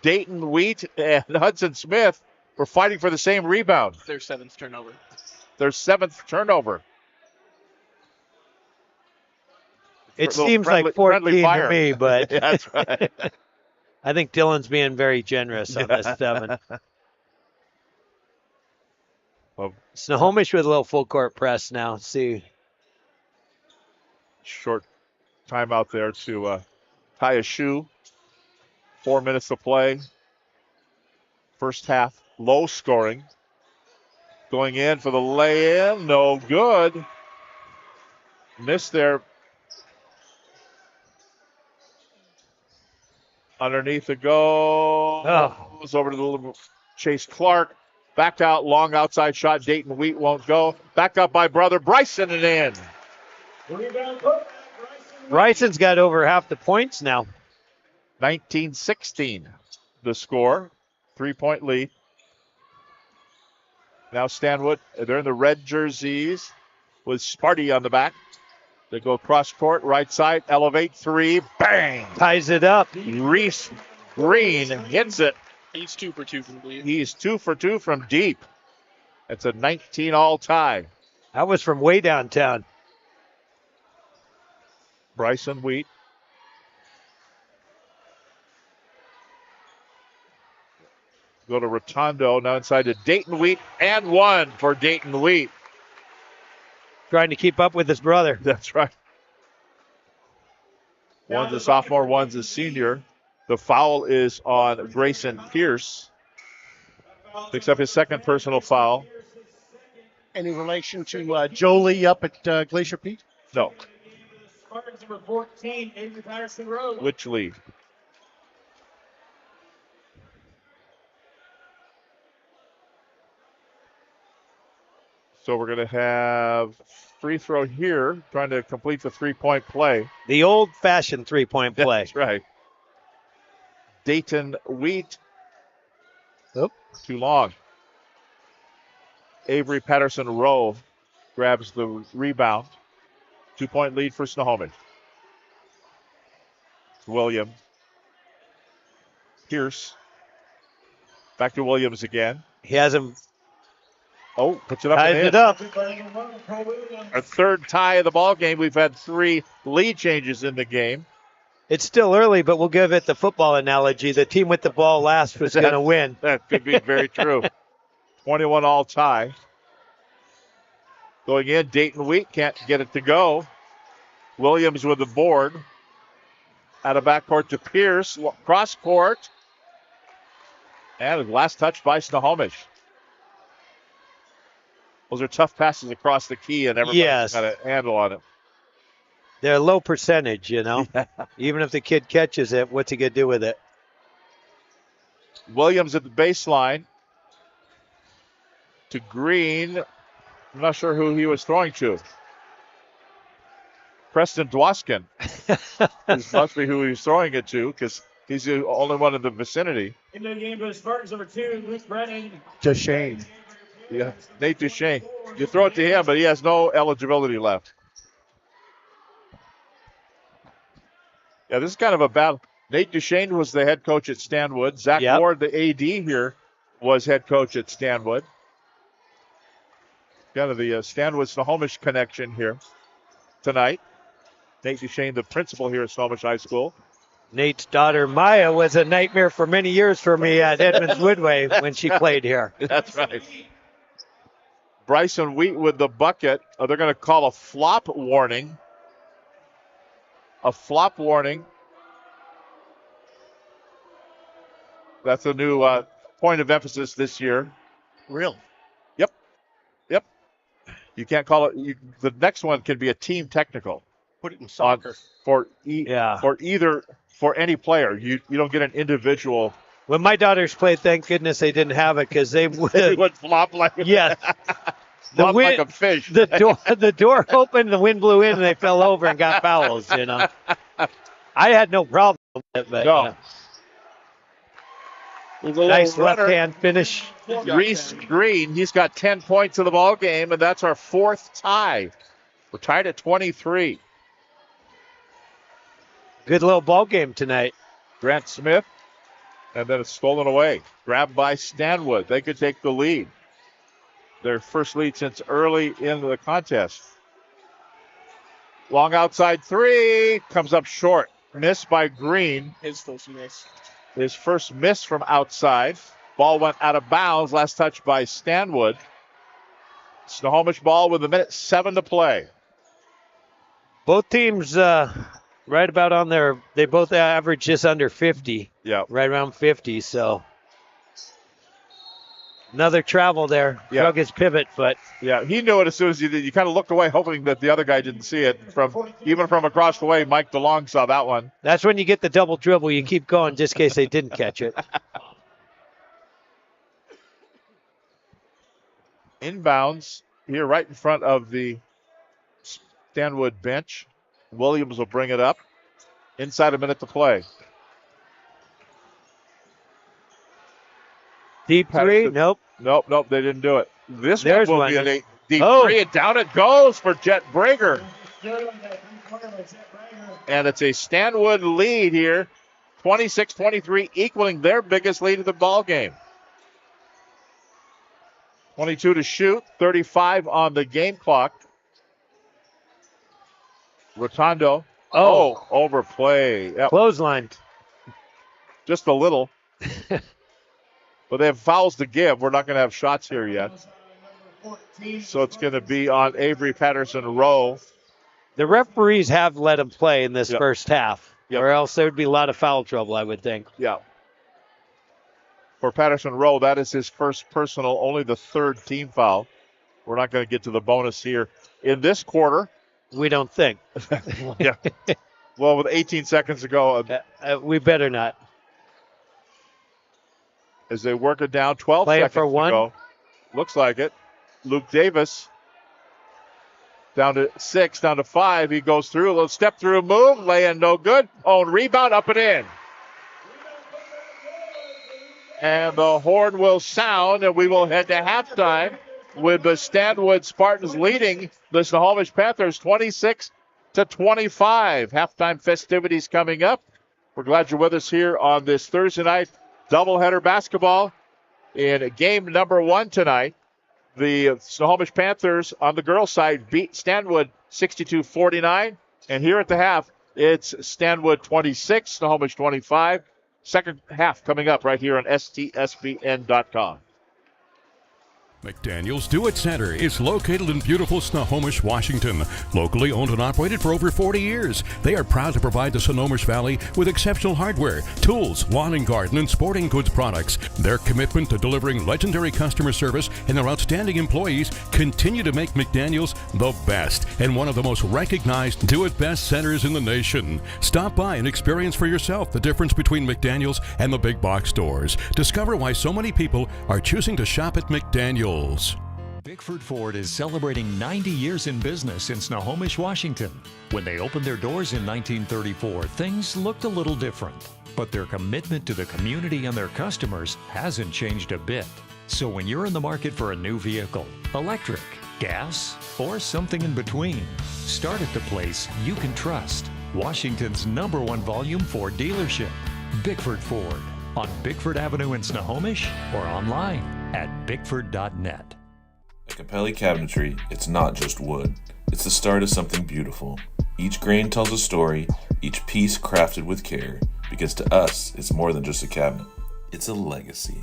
Dayton Wheat and Hudson Smith were fighting for the same rebound. Their seventh turnover. It seems like 14 to me, but that's right. I think Dylan's being very generous on this 7. Well, Snohomish with a little full court press now. Let's see. Short timeout there to tie a shoe. 4 minutes to play. First half, low scoring. Going in for the lay-in, no good. Missed there. Underneath the goal. Goes over to the little Chase Clark. Back out, long outside shot. Dayton Wheat won't go. Back up by brother Bryson and in. Bryson's got over half the points now. 19-16 the score. 3-point lead. Now Stanwood, they're in the red jerseys with Sparty on the back. They go cross court, right side, elevate, 3, bang! Ties it up. Reese Green hits it. He's 2 for 2 from deep. He's 2 for 2 from deep. It's a 19-all tie. That was from way downtown. Bryson Wheat Go to Rotondo. Now inside to Dayton Wheat. And one for Dayton Wheat. Trying to keep up with his brother. That's right. One's a sophomore, one's a senior. The foul is on Grayson Pierce. Picks up his second personal foul. Any relation to Jolie up at Glacier Peak? No. Spartans number 14, Avery Patterson Road. Which lead? So we're going to have free throw here, trying to complete the three-point play. The old-fashioned three-point play. That's right. Dayton Wheat. Oop. Too long. Avery Patterson Rowe grabs the rebound. 2-point lead for Snohomish. Williams. Pierce. Back to Williams again. He has him. Oh, puts it up. Ties it up. Our third tie of the ball game. We've had 3 lead changes in the game. It's still early, but we'll give it the football analogy. The team with the ball last was going to win. That could be very true. 21 all tie. Going in, Dayton Wheat can't get it to go. Williams with the board. Out of backcourt to Pierce. Cross court. And last touch by Snohomish. Those are tough passes across the key, and everybody's got a handle on it. They're low percentage, you know. Even if the kid catches it, what's he going to do with it? Williams at the baseline to Green. I'm not sure who he was throwing to. Preston Dwoskin. This must be who he was throwing it to, because he's the only one in the vicinity. In the game for the Spartans number 2, Luke Brennan. Duchesne. Yeah, Nate Duchesne. You throw it to him, but he has no eligibility left. Yeah, this is kind of a battle. Nate Duchesne was the head coach at Stanwood. Zach Ward, the AD here, was head coach at Stanwood. Kind of the Stanwood-Snohomish connection here tonight. Nate Duchesne, the principal here at Snohomish High School. Nate's daughter, Maya, was a nightmare for many years for me at Edmonds Woodway when she played here. That's right. Bryson Wheat with the bucket. Oh, they're going to call a flop warning. A flop warning. That's a new point of emphasis this year. Really? Yep. You can't call it. The next one can be a team technical. Put it in soccer. For any player. You don't get an individual. When my daughters played, thank goodness they didn't have it, because they would flop like yes. Flop like a fish. The door opened, the wind blew in, and they fell over and got fouls. You know, I had no problem with it, but no. Nice left-hand finish. Reese Green, he's got 10 points in the ball game, and that's our 4th tie. We're tied at 23. Good little ball game tonight. Grant Smith, and then it's stolen away. Grabbed by Stanwood. They could take the lead. Their first lead since early in the contest. Long outside 3. Comes up short. Missed by Green. His first miss. His first miss from outside. Ball went out of bounds. Last touch by Stanwood. Snohomish ball with 1:07 to play. Both teams right about on their, they both average just under 50. Yeah. Right around 50, so. Another travel there. Yeah. Drug his pivot foot. Yeah, he knew it as soon as he did. You kind of looked away, hoping that the other guy didn't see it. Even from across the way, Mike DeLong saw that one. That's when you get the double dribble. You keep going just in case they didn't catch it. Inbounds here right in front of the Stanwood bench. Williams will bring it up. Inside a minute to play. Deep three? Nope. Nope, they didn't do it. This There's one will one. be a deep three, and down it goes for Jet Brager. And it's a Stanwood lead here, 26-23, equaling their biggest lead of the ball game. 22 to shoot, 35 on the game clock. Rotondo. Oh, overplay. Yep. Clothesline. Just a little. But they have fouls to give. We're not going to have shots here yet. So it's going to be on Avery Patterson Rowe. The referees have let him play in this first half, Yep. or else there would be a lot of foul trouble, I would think. Yeah. For Patterson Rowe, that is his first personal, only the third team foul. We're not going to get to the bonus here in this quarter. We don't think. Yeah. Well, with 18 seconds to go. We better not. As they work it down, 12 Play it seconds for to one. go. Looks like it. Luke Davis down to 6, down to 5. He goes through, a little step through move, lay in, no good. Own rebound, up and in. And the horn will sound, and we will head to halftime with the Stanwood Spartans leading the Snohomish Panthers 26-25. Halftime festivities coming up. We're glad you're with us here on this Thursday night doubleheader basketball in game number 1 tonight. The Snohomish Panthers on the girls' side beat Stanwood 62-49. And here at the half, it's Stanwood 26, Snohomish 25. Second half coming up right here on STSPN.com. McDaniel's Do-It Center is located in beautiful Snohomish, Washington. Locally owned and operated for over 40 years, they are proud to provide the Snohomish Valley with exceptional hardware, tools, lawn and garden, and sporting goods products. Their commitment to delivering legendary customer service and their outstanding employees continue to make McDaniel's the best and one of the most recognized Do-It-Best centers in the nation. Stop by and experience for yourself the difference between McDaniel's and the big box stores. Discover why so many people are choosing to shop at McDaniel's. Bickford Ford is celebrating 90 years in business in Snohomish, Washington. When they opened their doors in 1934, things looked a little different. But their commitment to the community and their customers hasn't changed a bit. So when you're in the market for a new vehicle, electric, gas, or something in between, start at the place you can trust. Washington's #1 volume Ford dealership, Bickford Ford, on Bickford Avenue in Snohomish or online at bickford.net. At Capelli Cabinetry, it's not just wood. It's the start of something beautiful. Each grain tells a story, each piece crafted with care, because to us, it's more than just a cabinet. It's a legacy.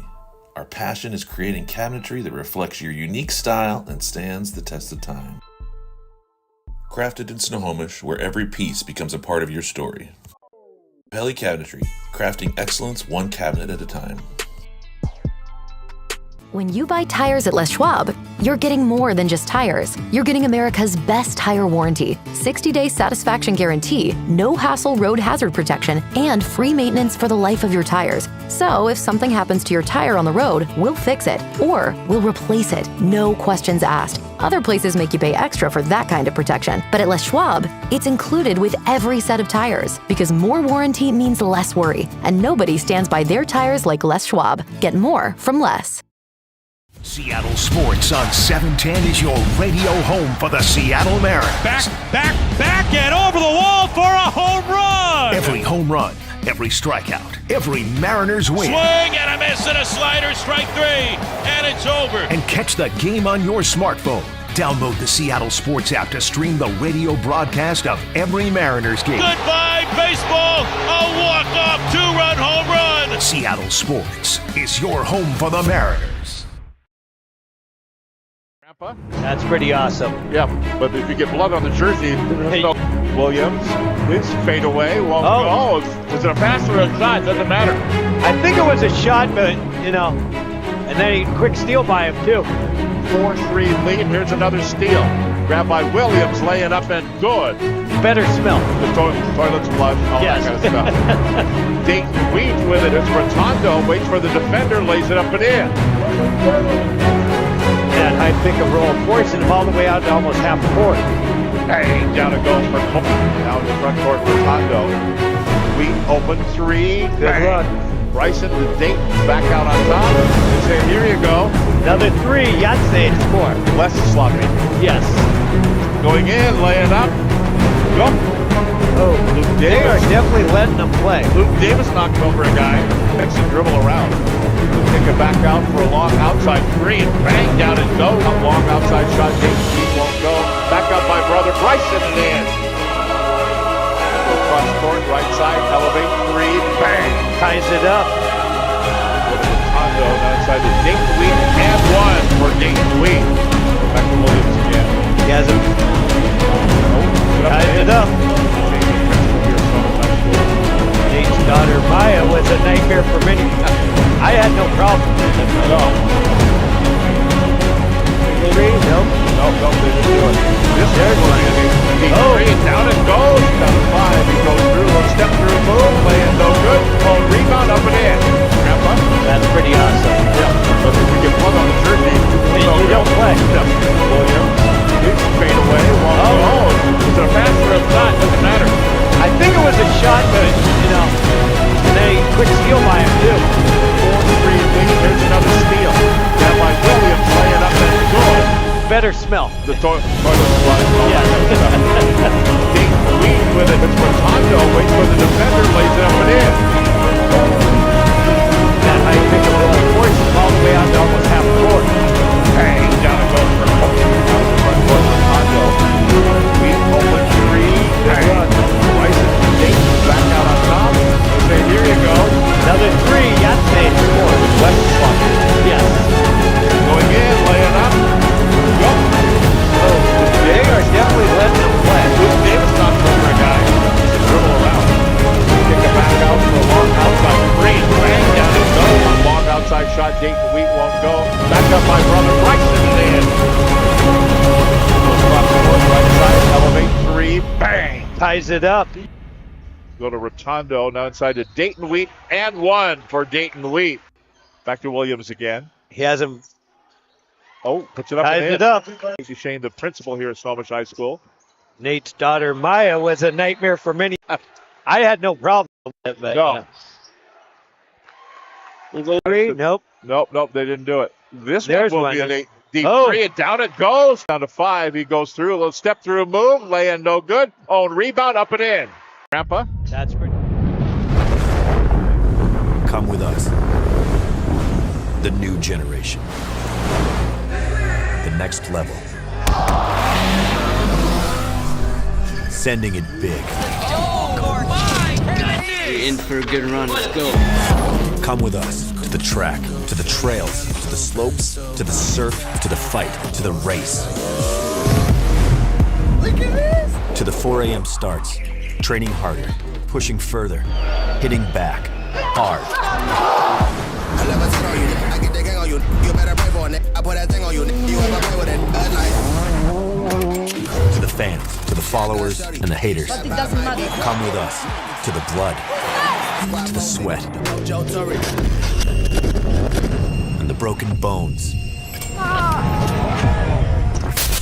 Our passion is creating cabinetry that reflects your unique style and stands the test of time. Crafted in Snohomish, where every piece becomes a part of your story. Capelli Cabinetry, crafting excellence one cabinet at a time. When you buy tires at Les Schwab, you're getting more than just tires. You're getting America's best tire warranty, 60-day satisfaction guarantee, no hassle road hazard protection, and free maintenance for the life of your tires. So if something happens to your tire on the road, we'll fix it, or we'll replace it, no questions asked. Other places make you pay extra for that kind of protection, but at Les Schwab, it's included with every set of tires, because more warranty means less worry, and nobody stands by their tires like Les Schwab. Get more from less. Seattle Sports on 710 is your radio home for the Seattle Mariners. Back, and over the wall for a home run! Every home run, every strikeout, every Mariners win. Swing and a miss and a slider, strike 3, and it's over. And catch the game on your smartphone. Download the Seattle Sports app to stream the radio broadcast of every Mariners game. Goodbye, baseball! A walk-off 2-run home run! Seattle Sports is your home for the Mariners. That's pretty awesome. Yeah, but if you get blood on the jersey, no. Williams, his fade away won't go. Is it a pass or a shot? Doesn't matter. I think it was a shot, but, and then he quick steal by him, too. 4-3 lead. Here's another steal. Grabbed by Williams, laying up and good. Better smell. The toilet's flush, all Yes. that kind of stuff. Dayton weeds with it. It's Rotondo. Waits for the defender, lays it up and in. That high pick and roll, forcing him all the way out to almost half court. Bang, down it goes for Cole. Now in the front court for Rotondo. Wheat open 3. Good luck. Bryson to Dayton back out on top. They say, here you go. Another 3, Yahtzee to score. Less sloppy. Yes. Going in, laying up. Go. Oh, Luke they Davis. are definitely letting them play. Luke Davis knocked over a guy. Makes him dribble around. Kick it back out for a long outside 3 and bang down and go. A long outside shot. Dayton won't go. Back up by brother Bryson and in. Cross court, right side, elevate 3, bang. Ties it up. Rotondo Rotundo now inside to Dayton Wheat and one for Dayton Wheat. Back to Williams again. He has him. Ties it up. Nate's daughter Maya was a nightmare for many. I had no problem with it at all. Nope, they didn't do it. This is three, down it goes. Down to 5. He goes through, little step through move, laying no good. Oh, rebound up and in. Grandpa. That's pretty awesome. Yeah, but if we get plug on the jersey, you don't play. Williams, he's fade away. It's a pass or a shot, doesn't matter. I think it was a shot, but and then a quick steal by him too. 4-3 lead. There's another steal. That by Williams laying up that goal. Better smell. The toilet slide. Yeah. Dayton Wheat with it. It's Rotundo. Waits for the defender. Lays it up and in. That high pick of Billy Force all the way out to almost half court. Bang. Down it goes for Down the front court. Rotundo. Wheat open 3. Bryson Dayton back out on top. Okay, here you go. Another 3. Yatsay scores. Left swap. Yes. Going in. Laying up. Go. They are definitely letting them play. Luke Davis not throwing a guy. Dribble around. Kick it back out for a long outside three. Bang, down it goes. Long outside shot. Dayton Wheat won't go. Back up by brother Bryson in. Right side. Elevate 3. Bang. Ties it up. Go to Rotundo. Now inside to Dayton Wheat and one for Dayton Wheat. Back to Williams again. He has him. Oh, puts it up Ties and in. it up. Casey Shane, the principal here at Snohomish High School. Nate's daughter Maya was a nightmare for many. I had no problem with it, but No. Nope. Nope, they didn't do it. This There's one will one. be an deep 3, and down it goes. Down to 5, he goes through, a little step through move, laying no good. Own rebound, up and in. Grandpa. That's pretty. Come with us. The new generation. The next level. Sending it big. You're in for a good run. Let's go. Come with us to the track, to the trails, to the slopes, to the surf, to the fight, to the race. Look at this! To the 4 a.m. starts, training harder, pushing further, hitting back, hard. I never turn on you, I get the gang on you. You better pray for it. I put that thing on you. You ever play with it? To the fans, to the followers, and the haters. But it doesn't matter. Come with us to the blood, to the sweat, and the broken bones.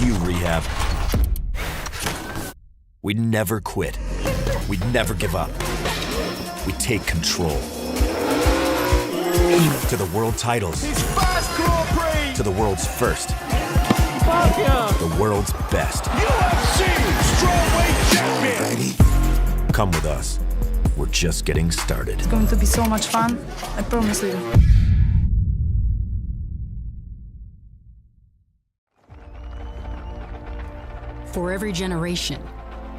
You rehab. We never quit. We never give up. We take control. To the world titles. To the world's first. The world's best. Come with us. We're just getting started. It's going to be so much fun. I promise you. For every generation,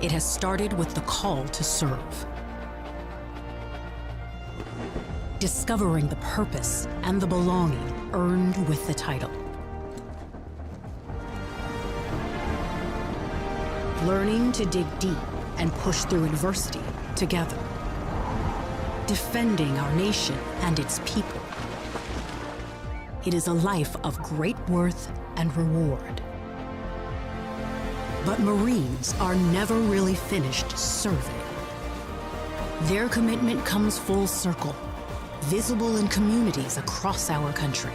it has started with the call to serve. Discovering the purpose and the belonging earned with the title. Learning to dig deep and push through adversity together. Defending our nation and its people. It is a life of great worth and reward. But Marines are never really finished serving. Their commitment comes full circle, visible in communities across our country.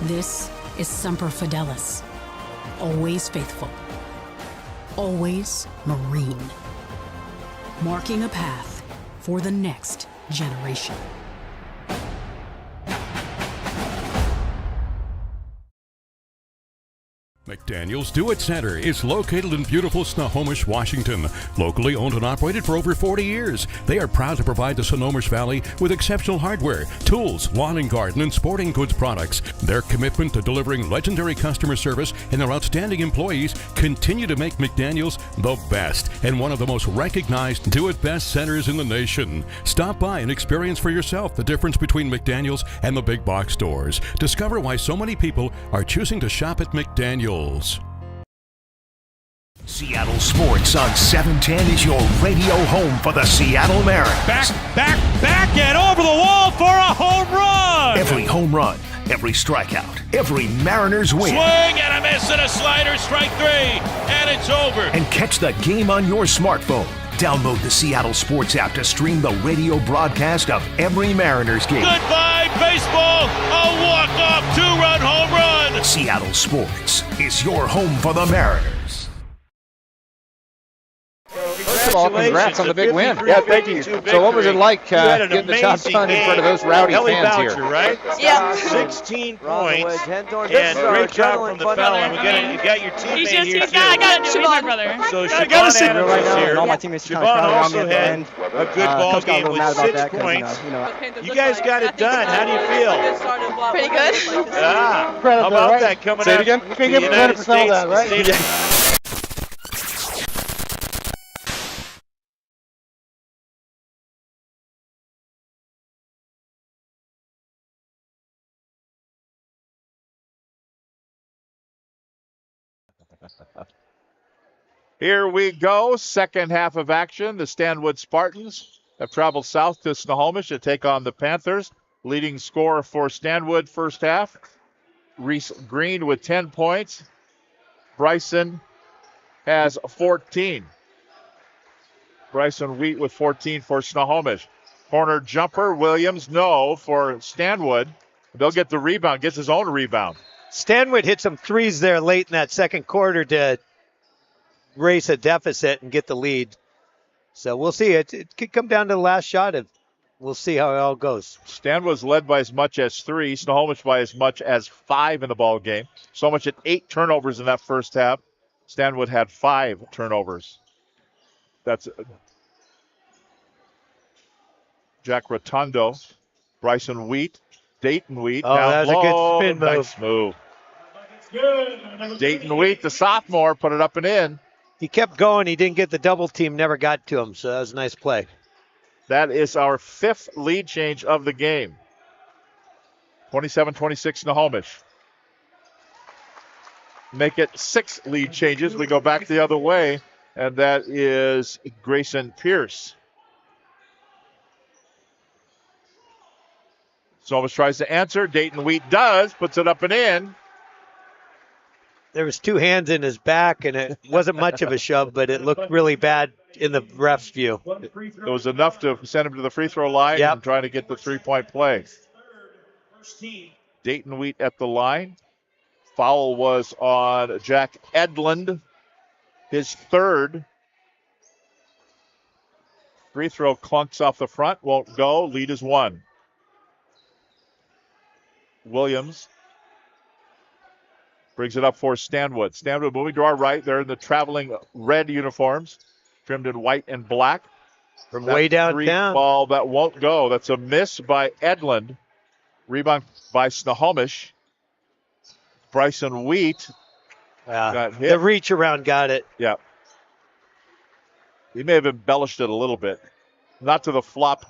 This is Semper Fidelis, always faithful, always Marine, marking a path for the next generation. McDaniel's Do It Center is located in beautiful Snohomish, Washington. Locally owned and operated for over 40 years, they are proud to provide the Snohomish Valley with exceptional hardware, tools, lawn and garden, and sporting goods products. Their commitment to delivering legendary customer service and their outstanding employees continue to make McDaniel's the best and one of the most recognized Do It Best centers in the nation. Stop by and experience for yourself the difference between McDaniel's and the big box stores. Discover why so many people are choosing to shop at McDaniel's. Seattle Sports on 710 is your radio home for the Seattle Mariners. Back and over the wall for a home run. Every home run, every strikeout, every Mariners win. Swing and a miss and a slider, strike 3, and it's over. And catch the game on your smartphone. Download the Seattle Sports app to stream the radio broadcast of every Mariners game. Goodbye, baseball. A walk-off 2-run home run. Seattle Sports is your home for the Mariners. First of all, congrats on the big win. Yeah, thank you. So what was it like getting the job done in front of those rowdy fans Boucher, here? Right? Yeah. 16 points. And great job from the fella. You got your teammate here, too. I got it, Siobhan, brother. So Siobhan Adams right now, is here. all my teammates Siobhan also had a good ball game with 6 points. You guys got it done. How do you feel? Pretty good. How about that coming Say it up? again? You can't give 100% of that, right? Here we go. Second half of action. The Stanwood Spartans have traveled south to Snohomish to take on the Panthers. Leading scorer for Stanwood first half, Reese Green with 10 points. Bryson has 14. Bryson Wheat with 14 for Snohomish. Corner jumper, Williams, no for Stanwood. They'll get the rebound, gets his own rebound. Stanwood hit some threes there late in that second quarter to race a deficit and get the lead. So we'll see. It could come down to the last shot. We'll see how it all goes. Stanwood's led by as much as 3. Snohomish by as much as 5 in the ball game. Snohomish had 8 turnovers in that first half. Stanwood had 5 turnovers. That's Jack Rotundo, Bryson Wheat, Dayton Wheat. Oh, that was a good spin move. Nice move. Dayton Wheat, the sophomore, put it up and in. He kept going. He didn't get the double team, never got to him, so that was a nice play. That is our 5th lead change of the game. 27-26 Snohomish. Make it 6 lead changes. We go back the other way, and that is Grayson Pierce. Snohomish tries to answer. Dayton Wheat does, puts it up and in. There was 2 hands in his back, and it wasn't much of a shove, but it looked really bad in the ref's view. It was enough to send him to the free throw line and trying to get the 3-point play. Dayton Wheat at the line. Foul was on Jack Edlund, his 3rd. Free throw clunks off the front, won't go. Lead is 1. Williams brings it up for Stanwood. Stanwood moving to our right. They're in the traveling red uniforms, trimmed in white and black. From way downtown. Ball that won't go. That's a miss by Edlund. Rebound by Snohomish. Bryson Wheat got hit. The reach around got it. Yeah. He may have embellished it a little bit. Not to the flop.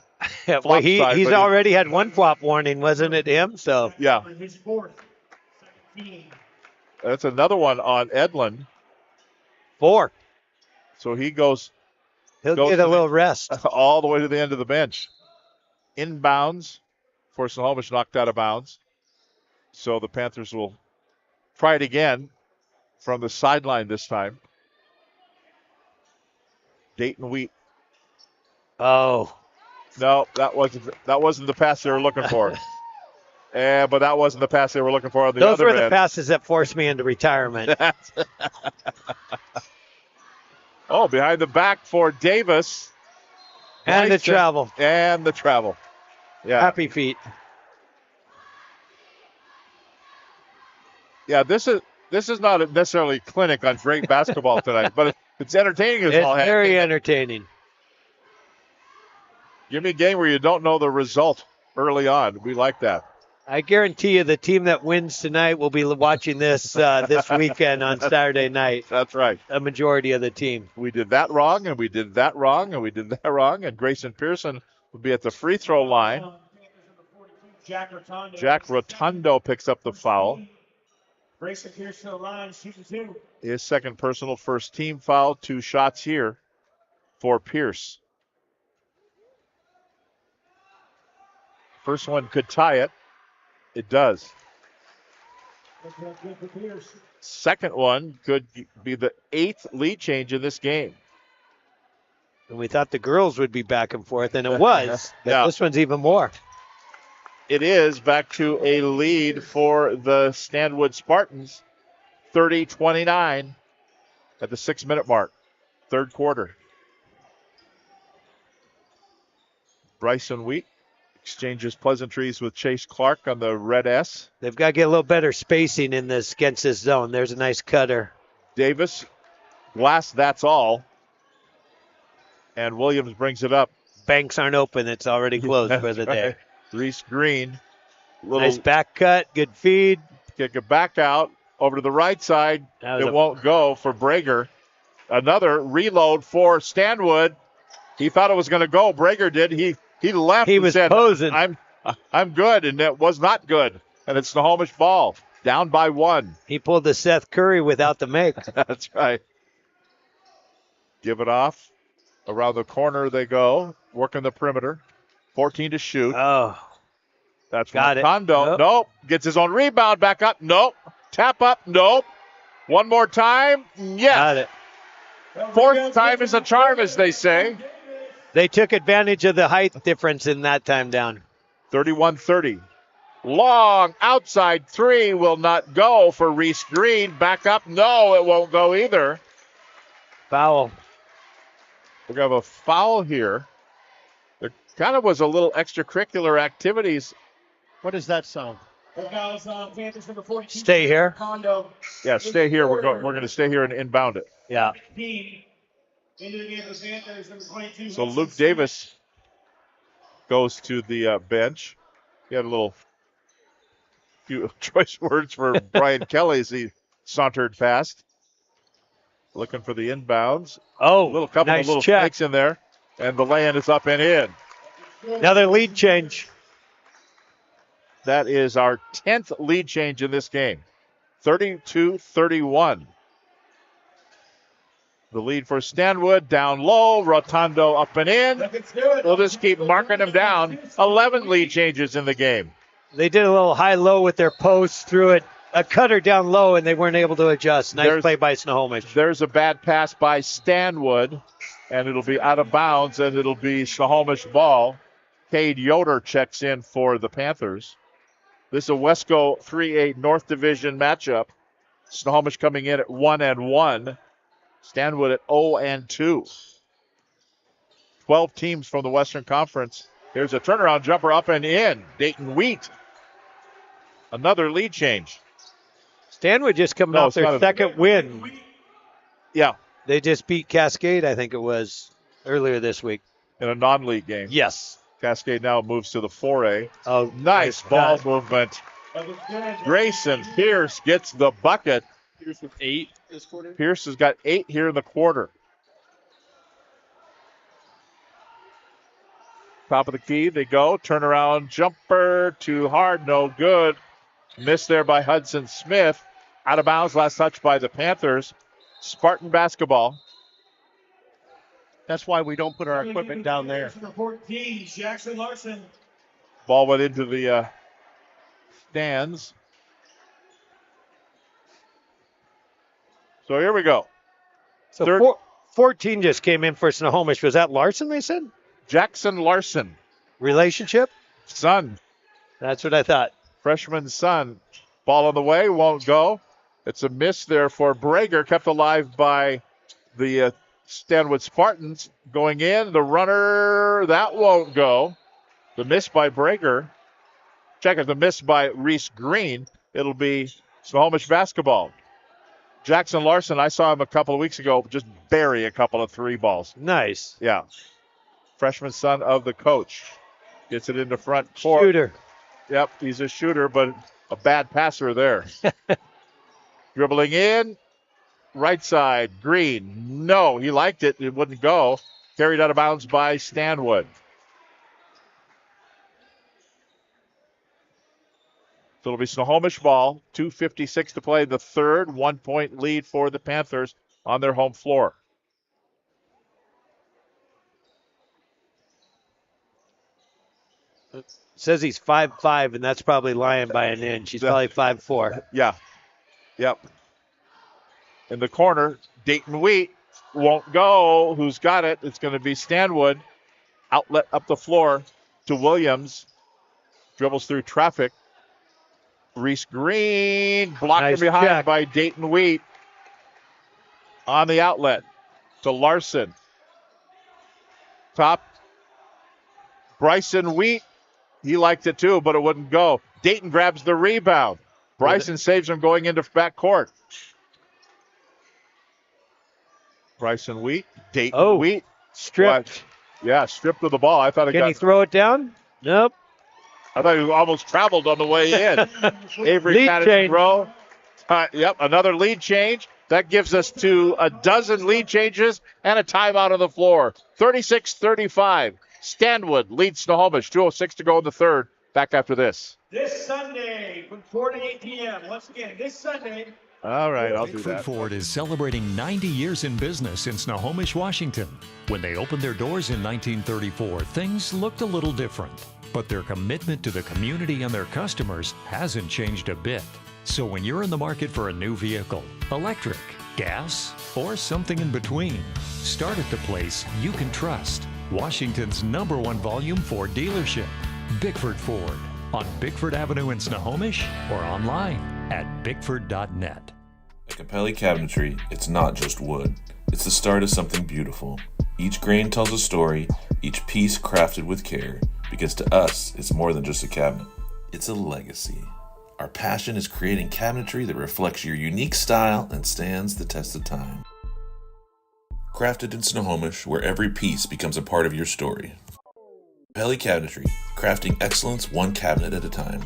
Well, he's already had 1 flop warning, wasn't it him? So yeah. That's another one on Edlund. 4. So he goes. He'll get a little rest. All the way to the end of the bench. Inbounds for Snohomish, knocked out of bounds. So the Panthers will try it again from the sideline this time. Dayton Wheat. Oh. No, that wasn't the pass they were looking for. But that wasn't the pass they were looking for on the Those other were end. the passes that forced me into retirement. Behind the back for Davis. And nice the travel. And the travel. Yeah. Happy feet. Yeah, this is This is not necessarily a clinic on great basketball tonight, but it's entertaining as all It's very entertaining. Give me a game where you don't know the result early on. We like that. I guarantee you the team that wins tonight will be watching this this weekend on Saturday night. That's right. A majority of the team. We did that wrong, and we did that wrong, and we did that wrong, and Grayson Pearson will be at the free throw line. Jack Rotundo picks up the foul. Grayson Pearson to the line, shooting 2. His second personal, first team foul. 2 shots here for Pierce. First one could tie it. It does. Second one could be the 8th lead change in this game. And we thought the girls would be back and forth, and it was. But yeah. This one's even more. It is back to a lead for the Stanwood Spartans, 30-29 at the 6-minute mark, third quarter. Bryson Wheat exchanges pleasantries with Chase Clark on the red S. They've got to get a little better spacing in this against this zone. There's a nice cutter. Davis, glass, that's all. And Williams brings it up. Banks aren't open. It's already closed for the day. Reese Green. Nice back cut, good feed. Kick it back out over to the right side. It won't go for Brager. Another reload for Stanwood. He thought it was going to go. Brager did. He left. He was said, posing. I'm good, and it was not good. And it's Snohomish ball, down by 1. He pulled the Seth Curry without the make. That's right. Give it off. Around the corner they go, working the perimeter. 14 to shoot. Oh. That's got it. Kondo. Nope. Gets his own rebound back up. Nope. Tap up. Nope. One more time. Yes. Got it. 4th time is a charm, as they say. They took advantage of the height difference in that time down. 31-30. Long outside 3 will not go for Reese Green. Back up. No, it won't go either. Foul. We're going to have a foul here. There kind of was a little extracurricular activities. What does that sound? Stay here. Yeah, stay here. We're going to stay here and inbound it. Yeah. So Luke Davis goes to the bench. He had a few choice words for Brian Kelly as he sauntered past. Looking for the inbounds. Oh, couple nice of little check. fakes in there. And the lay-in is up and in. Another lead change. That is our 10th lead change in this game. 32-31. The lead for Stanwood, down low. Rotundo up and in. We'll just keep marking them down. 11 lead changes in the game. They did a little high-low with their post, threw it a cutter down low, and they weren't able to adjust. Nice play by Snohomish. There's a bad pass by Stanwood, and it'll be out of bounds, and it'll be Snohomish ball. Cade Yoder checks in for the Panthers. This is a Wesco 3A North Division matchup. Snohomish coming in at 1-1. Stanwood at 0-2. 12 teams from the Western Conference. Here's a turnaround jumper up and in. Dayton Wheat. Another lead change. Stanwood just coming off their second win. Yeah. They just beat Cascade, I think it was, earlier this week. In a non-league game. Yes. Cascade now moves to the 4A. Oh, nice ball movement. Grayson Pierce gets the bucket. Pierce with 8 this quarter. Pierce has got 8 here in the quarter. Top of the key, they go. Turnaround jumper, too hard, no good. Missed there by Hudson Smith. Out of bounds, last touch by the Panthers. Spartan basketball. That's why we don't put our equipment down there. Jackson Larson. Ball went into the stands. So here we go. So 14 just came in for Snohomish. Was that Larson, they said? Jackson Larson. Relationship? Son. That's what I thought. Freshman son. Ball on the way, won't go. It's a miss there for Brager, kept alive by the Stanwood Spartans. Going in, the runner, that won't go. The miss by Brager. Check it, the miss by Reese Green. It'll be Snohomish basketball. Jackson Larson, I saw him a couple of weeks ago just bury a couple of 3 balls. Nice. Yeah. Freshman son of the coach. Gets it into front court. Shooter. Yep, he's a shooter, but a bad passer there. Dribbling in. Right side. Green. No, he liked it. It wouldn't go. Carried out of bounds by Stanwood. So it'll be Snohomish ball. 2:56 to play the third. 1-point lead for the Panthers on their home floor. Says he's 5'5", and that's probably lying by an inch. He's probably 5'4". Yeah. Yep. In the corner, Dayton Wheat won't go. Who's got it? It's going to be Stanwood. Outlet up the floor to Williams. Dribbles through traffic. Reese Green blocked Nice from behind check by Dayton Wheat. On the outlet to Larson. Top. Bryson Wheat. He liked it too, but it wouldn't go. Dayton grabs the rebound. Bryson saves him going into back court. Bryson Wheat. Dayton Wheat. Stripped. Yeah, stripped of the ball. I thought Can he throw it down? Nope. I thought he almost traveled on the way in. Avery Lead Patterson change. Rowe. Yep, another lead change. That gives us to a dozen lead changes and a timeout on the floor. 36-35. Stanwood leads Snohomish. 2:06 to go in the third. Back after this. This Sunday from 4 to 8 p.m. Once again, this Sunday. All right, I'll do Bigfoot that. Ford is celebrating 90 years in business in Snohomish, Washington. When they opened their doors in 1934, things looked a little different. But their commitment to the community and their customers hasn't changed a bit. So when you're in the market for a new vehicle, electric, gas, or something in between, start at the place you can trust. Washington's #1 volume Ford dealership, Bickford Ford, on Bickford Avenue in Snohomish or online at bickford.net. At Capelli Cabinetry, it's not just wood. It's the start of something beautiful. Each grain tells a story, each piece crafted with care, because to us, it's more than just a cabinet. It's a legacy. Our passion is creating cabinetry that reflects your unique style and stands the test of time. Crafted in Snohomish, where every piece becomes a part of your story. Capelli Cabinetry, crafting excellence one cabinet at a time.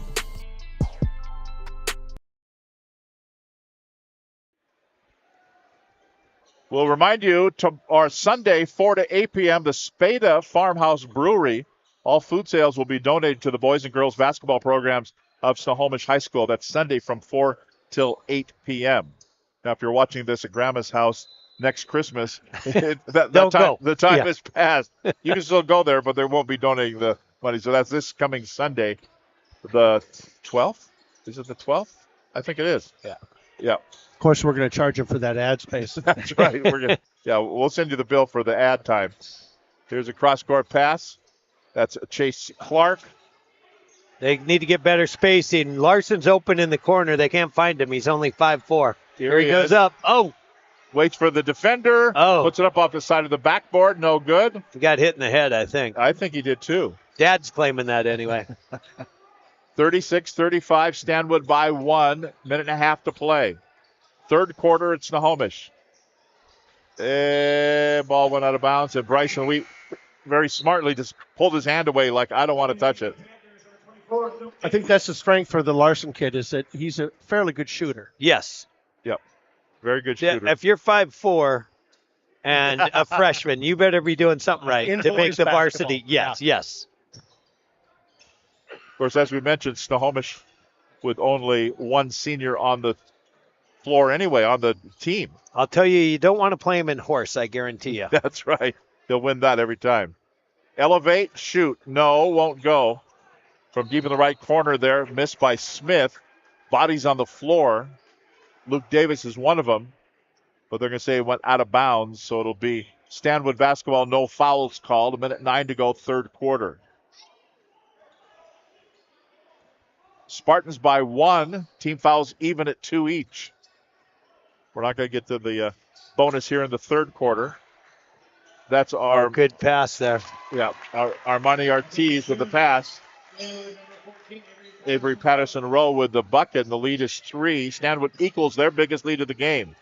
We'll remind you, to our Sunday, 4 to 8 p.m., the Spada Farmhouse Brewery. All food sales will be donated to the boys and girls basketball programs of Snohomish High School. That's Sunday from 4 till 8 p.m. Now, if you're watching this at Grandma's house next Christmas, the time has passed. You can still go there, but they won't be donating the money. So that's this coming Sunday, the 12th? Is it the 12th? I think it is. Yeah. Yeah. Of course, we're going to charge him for that ad space. That's right. We'll send you the bill for the ad time. Here's a cross-court pass. That's Chase Clark. They need to get better spacing. Larson's open in the corner. They can't find him. He's only 5'4". Here he goes up. Oh. Waits for the defender. Oh. Puts it up off the side of the backboard. No good. He got hit in the head, I think. I think he did too. Dad's claiming that anyway. 36-35. Stanwood by 1. Minute and a half to play. Third quarter, it's Snohomish. Ball went out of bounds, and Bryson Wheat very smartly just pulled his hand away like, I don't want to touch it. I think that's the strength for the Larson kid, is that he's a fairly good shooter. Yes. Yep. Very good shooter. If you're 5'4" and a freshman, you better be doing something right to make the varsity. Basketball. Yes. Of course, as we mentioned, Snohomish with only one senior on the floor anyway, on the team. I'll tell you, you don't want to play him in horse, I guarantee you. That's right. He'll win that every time. Elevate, shoot. No, won't go. From deep in the right corner there, missed by Smith. Bodies on the floor. Luke Davis is one of them. But they're going to say it went out of bounds, so it'll be Stanwood basketball, no fouls called. 1:09 to go, third quarter. Spartans by 1. Team fouls even at 2 each. We're not going to get to the bonus here in the third quarter. That's our good pass there. Yeah, our Armani Ortiz with the pass. Avery Patterson Rowe with the bucket, and the lead is 3. Stanwood equals their biggest lead of the game.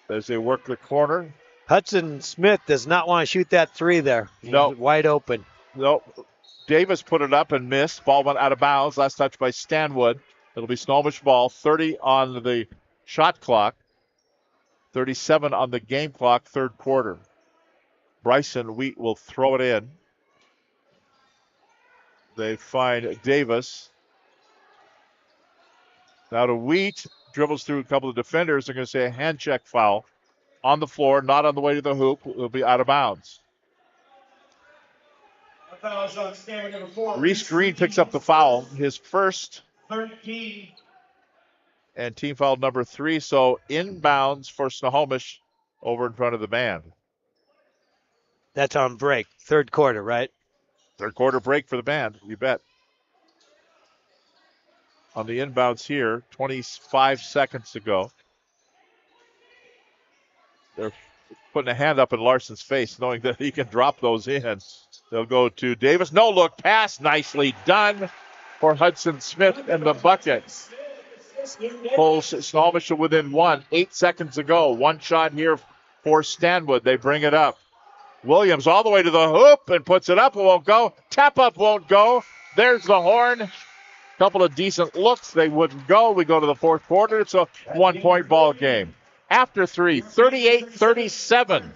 as they work the corner. Hudson Smith does not want to shoot that three there. He's wide open. No. Davis put it up and missed. Ball went out of bounds. Last touch by Stanwood. It'll be Snohomish ball. 30 on the shot clock. 37 on the game clock, third quarter. Bryson Wheat will throw it in. They find Davis. Now to Wheat. Dribbles through a couple of defenders. They're going to say a hand check foul. On the floor, not on the way to the hoop. It'll be out of bounds. Reese Green picks up the foul. His first. 13. And team foul number 3. So inbounds for Snohomish over in front of the band. That's on break. Third quarter, right? Third quarter break for the band. You bet. On the inbounds here, 25 seconds to go. They're putting a hand up in Larson's face, knowing that he can drop those in. They'll go to Davis. No look pass. Nicely done for Hudson Smith and the bucket. Pulls Snohomish to within 1. 8 seconds to go. One shot here for Stanwood. They bring it up. Williams all the way to the hoop and puts it up. It won't go. Tap up won't go. There's the horn. Couple of decent looks. They wouldn't go. We go to the fourth quarter. It's a 1-point ball game. After 3, 38-37.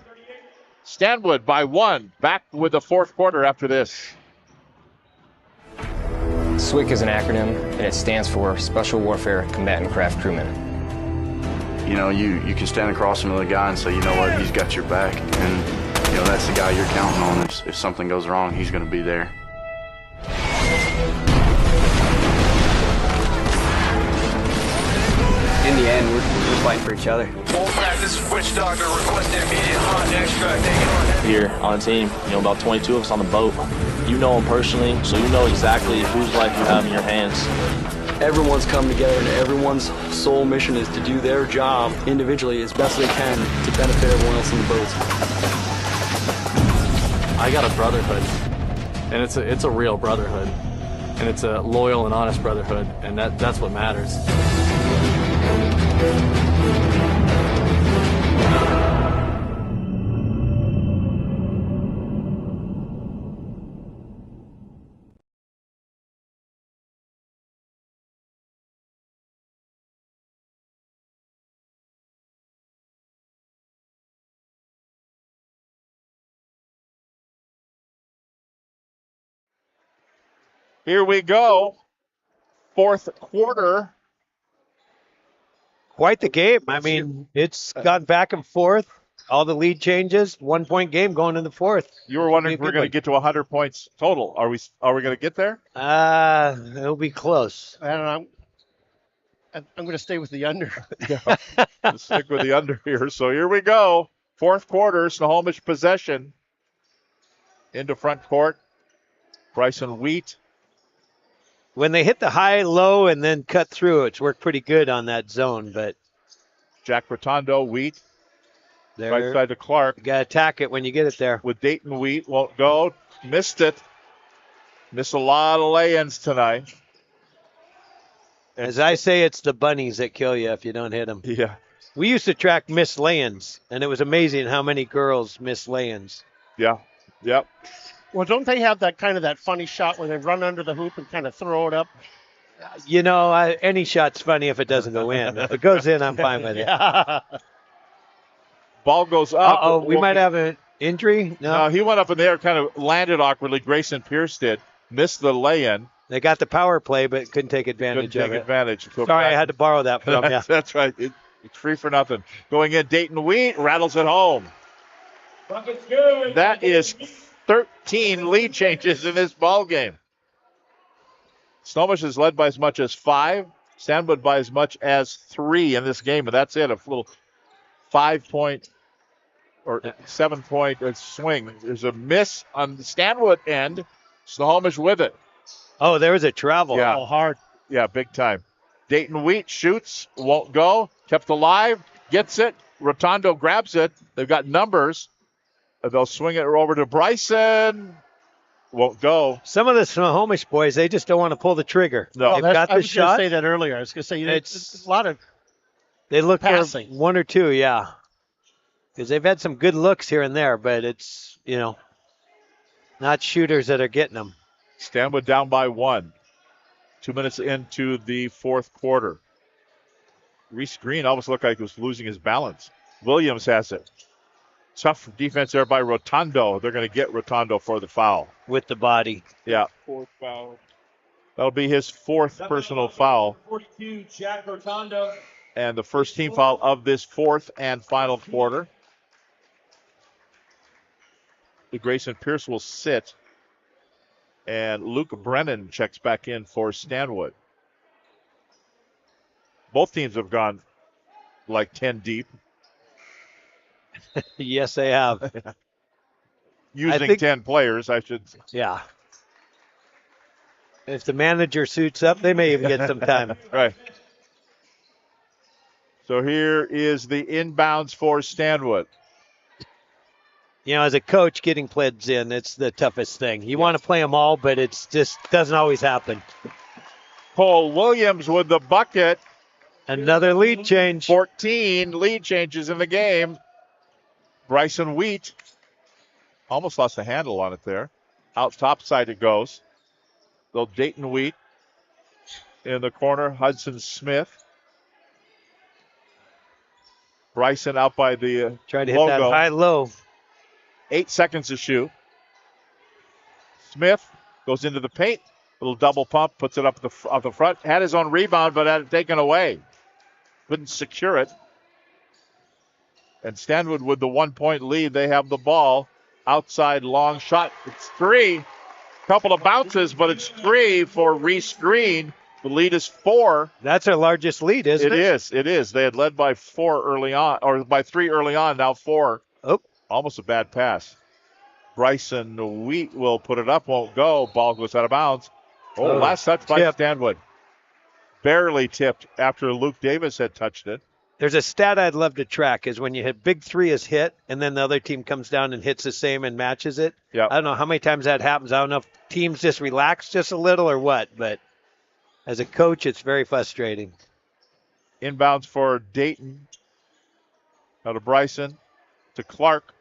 Stanwood by 1. Back with the fourth quarter after this. SWCC is an acronym, and it stands for Special Warfare Combatant Craft Crewman. You know, you can stand across from the guy and say, you know what, he's got your back. And, you know, that's the guy you're counting on. If something goes wrong, he's going to be there. In the end, we're fighting for each other. Here on the team, you know, about 22 of us on the boat. You know them personally, so you know exactly whose life you have in your hands. Everyone's come together, and everyone's sole mission is to do their job individually as best they can to benefit everyone else in the boats. I got a brotherhood, and it's a real brotherhood, and it's a loyal and honest brotherhood, and that's what matters. Here we go. Fourth quarter. Quite the game. I mean, it's gone back and forth. All the lead changes. 1-point game going in the fourth. You were wondering if we're going to get to 100 points total. Are we going to get there? It'll be close. I don't know. I'm going to stay with the under. Yeah, let's stick with the under here. So here we go. Fourth quarter, Snohomish possession. Into front court. Bryson Wheat. When they hit the high, low, and then cut through, it's worked pretty good on that zone. But Jack Rotondo, Wheat. Right side to Clark. You got to attack it when you get it there. With Dayton Wheat, won't go. Missed it. Missed a lot of lay-ins tonight. As I say, it's the bunnies that kill you if you don't hit them. Yeah. We used to track missed lay-ins, and it was amazing how many girls miss lay-ins. Yeah. Yep. Well, don't they have that funny shot where they run under the hoop and kind of throw it up? You know, any shot's funny if it doesn't go in. If it goes in, I'm fine with it. Ball goes up. Uh-oh, we might have an injury? No, he went up in the air, kind of landed awkwardly. Grayson Pierce did. Missed the lay-in. They got the power play, but couldn't take advantage of it. Sorry, I had to borrow that from you. That's right. It's free for nothing. Going in, Dayton Wheat rattles it home. That is 13 lead changes in this ball game. Snohomish is led by as much as 5. Stanwood by as much as 3 in this game, and that's it. A little 5-point or 7-point swing. There's a miss on the Stanwood end. Snohomish with it. Oh, there was a travel. Yeah. Oh, hard. Yeah, big time. Dayton Wheat shoots, won't go. Kept alive, gets it. Rotondo grabs it. They've got numbers. They'll swing it over to Bryson. Won't go. Some of the Snohomish boys, they just don't want to pull the trigger. No. They've got the I was shot. going to say that earlier. I was going to say it's a lot of they look passing. for 1 or 2, yeah. because they've had some good looks here and there, but it's, not shooters that are getting them. Stanwood down by 1. 2 minutes into the fourth quarter. Reese Green almost looked like he was losing his balance. Williams has it. Tough defense there by Rotondo. They're going to get Rotondo for the foul. With the body. Yeah. Fourth foul. That'll be his fourth personal foul. 42, Jack Rotondo. And the first team foul of this fourth and final quarter. Grayson Pierce will sit. And Luke Brennan checks back in for Stanwood. Both teams have gone like 10 deep. Yes, they have. Using 10 players, I should. Yeah. If the manager suits up, they may even get some time. Right. So here is the inbounds for Stanwood. As a coach, getting players in, it's the toughest thing. You want to play them all, but it's just doesn't always happen. Cole Williams with the bucket. Another lead change. 14 lead changes in the game. Bryson Wheat almost lost the handle on it there. Out top side it goes. Little Dayton Wheat in the corner. Hudson Smith. Bryson out by the Trying to hit logo. that high-low. 8 seconds to shoot. Smith goes into the paint. Little double pump, puts it up the front. Had his own rebound, but had it taken away. Couldn't secure it. And Stanwood with the 1-point lead. They have the ball. Outside long shot. It's 3. Couple of bounces, but it's 3 for Reese Green. The lead is 4. That's our largest lead, isn't it? It is. They had led by 4 early on, or by 3 early on, now 4. Oh. Almost a bad pass. Bryson Wheat will put it up, won't go. Ball goes out of bounds. Last touch by Stanwood. Barely tipped after Luke Davis had touched it. There's a stat I'd love to track is when you hit big 3 is hit, and then the other team comes down and hits the same and matches it. Yep. I don't know how many times that happens. I don't know if teams just relax just a little or what, but as a coach, it's very frustrating. Inbounds for Dayton. Now to Bryson. To Clark.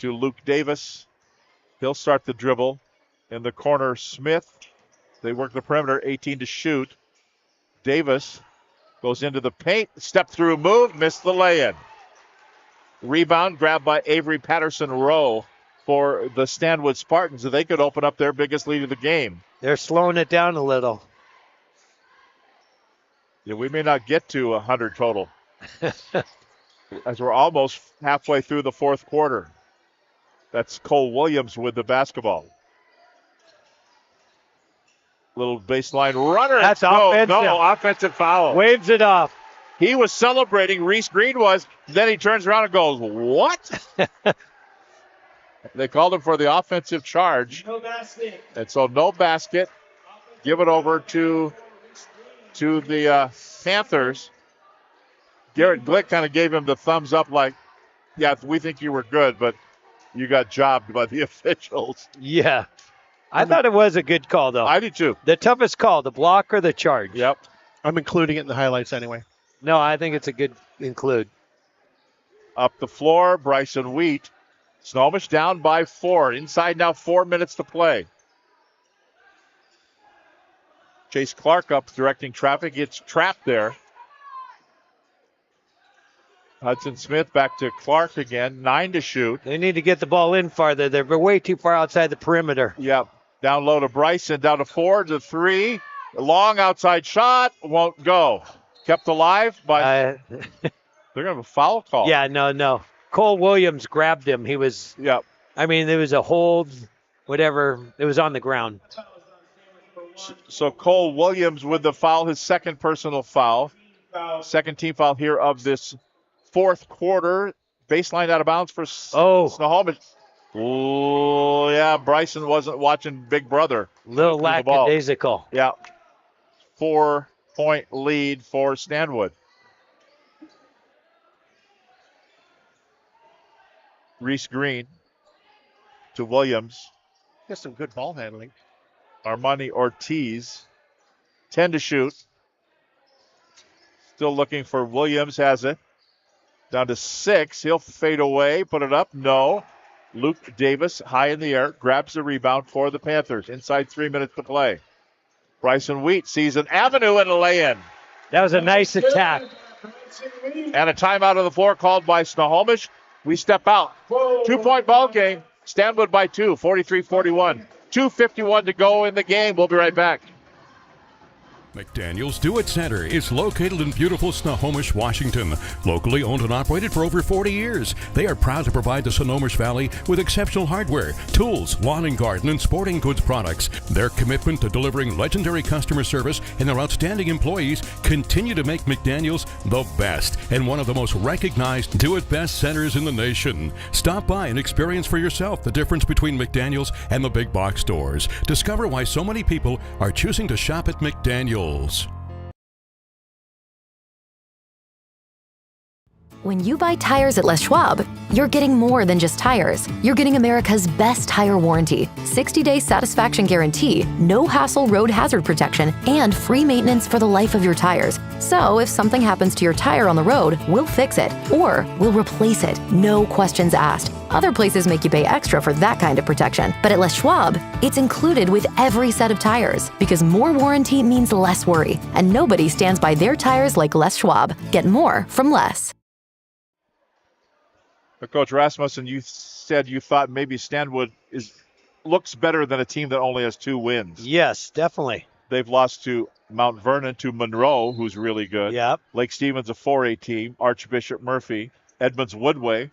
To Luke Davis. He'll start the dribble. In the corner, Smith. They work the perimeter, 18 to shoot. Davis goes into the paint. Step through move, missed the lay-in. Rebound grabbed by Avery Patterson-Rowe for the Stanwood Spartans. They could open up their biggest lead of the game. They're slowing it down a little. Yeah, we may not get to 100 total. As we're almost halfway through the fourth quarter. That's Cole Williams with the basketball. Little baseline runner. That's offensive. No, offensive foul. Waves it off. He was celebrating, Reese Green was. Then he turns around and goes, what? They called him for the offensive charge. No basket. And so no basket. Give it over to the Panthers. Garrett Glick kind of gave him the thumbs up like, yeah, we think you were good, but you got jobbed by the officials. Yeah. I thought it was a good call, though. I did, too. The toughest call, the block or the charge? Yep. I'm including it in the highlights anyway. No, I think it's a good include. Up the floor, Bryson Wheat. Snohomish down by 4. Inside now, 4 minutes to play. Chase Clark up directing traffic. Gets trapped there. Hudson Smith back to Clark again. 9 to shoot. They need to get the ball in farther. They're way too far outside the perimeter. Yep. Down low to Bryson. Down to 4 to 3. Long outside shot. Won't go. Kept alive by... They're going to have a foul call. Yeah, no. Cole Williams grabbed him. He was... Yep. I mean, there was a hold, whatever. It was on the ground. So Cole Williams with the foul, his second personal foul. Second team foul here of this fourth quarter. Baseline out of bounds for Snohomish. Oh, yeah, Bryson wasn't watching Big Brother. Little lackadaisical. Yeah. 4-point lead for Stanwood. Reese Green to Williams. Got some good ball handling. Armani Ortiz. 10 to shoot. Still looking for Williams, has it. Down to 6. He'll fade away. Put it up. No. Luke Davis, high in the air, grabs the rebound for the Panthers. Inside 3 minutes to play. Bryson Wheat sees an avenue and a lay-in. That was a nice attack. And a timeout on the floor called by Snohomish. We step out. 2-point ball game. Stanwood by 2, 43-41. 2:51 to go in the game. We'll be right back. McDaniel's Do It Center is located in beautiful Snohomish, Washington. Locally owned and operated for over 40 years, they are proud to provide the Snohomish Valley with exceptional hardware, tools, lawn and garden, and sporting goods products. Their commitment to delivering legendary customer service and their outstanding employees continue to make McDaniel's the best and one of the most recognized Do It Best centers in the nation. Stop by and experience for yourself the difference between McDaniel's and the big box stores. Discover why so many people are choosing to shop at McDaniel's. When you buy tires at Les Schwab, you're getting more than just tires. You're getting America's best tire warranty, 60-day satisfaction guarantee, no hassle road hazard protection, and free maintenance for the life of your tires. So if something happens to your tire on the road, we'll fix it, or we'll replace it, no questions asked. Other places make you pay extra for that kind of protection, but at Les Schwab, it's included with every set of tires, because more warranty means less worry, and nobody stands by their tires like Les Schwab. Get more from Les. But Coach Rasmussen, you said you thought maybe Stanwood looks better than a team that only has 2 wins. Yes, definitely. They've lost to Mount Vernon, to Monroe, who's really good. Yep. Lake Stevens, a 4A team. Archbishop Murphy. Edmonds Woodway,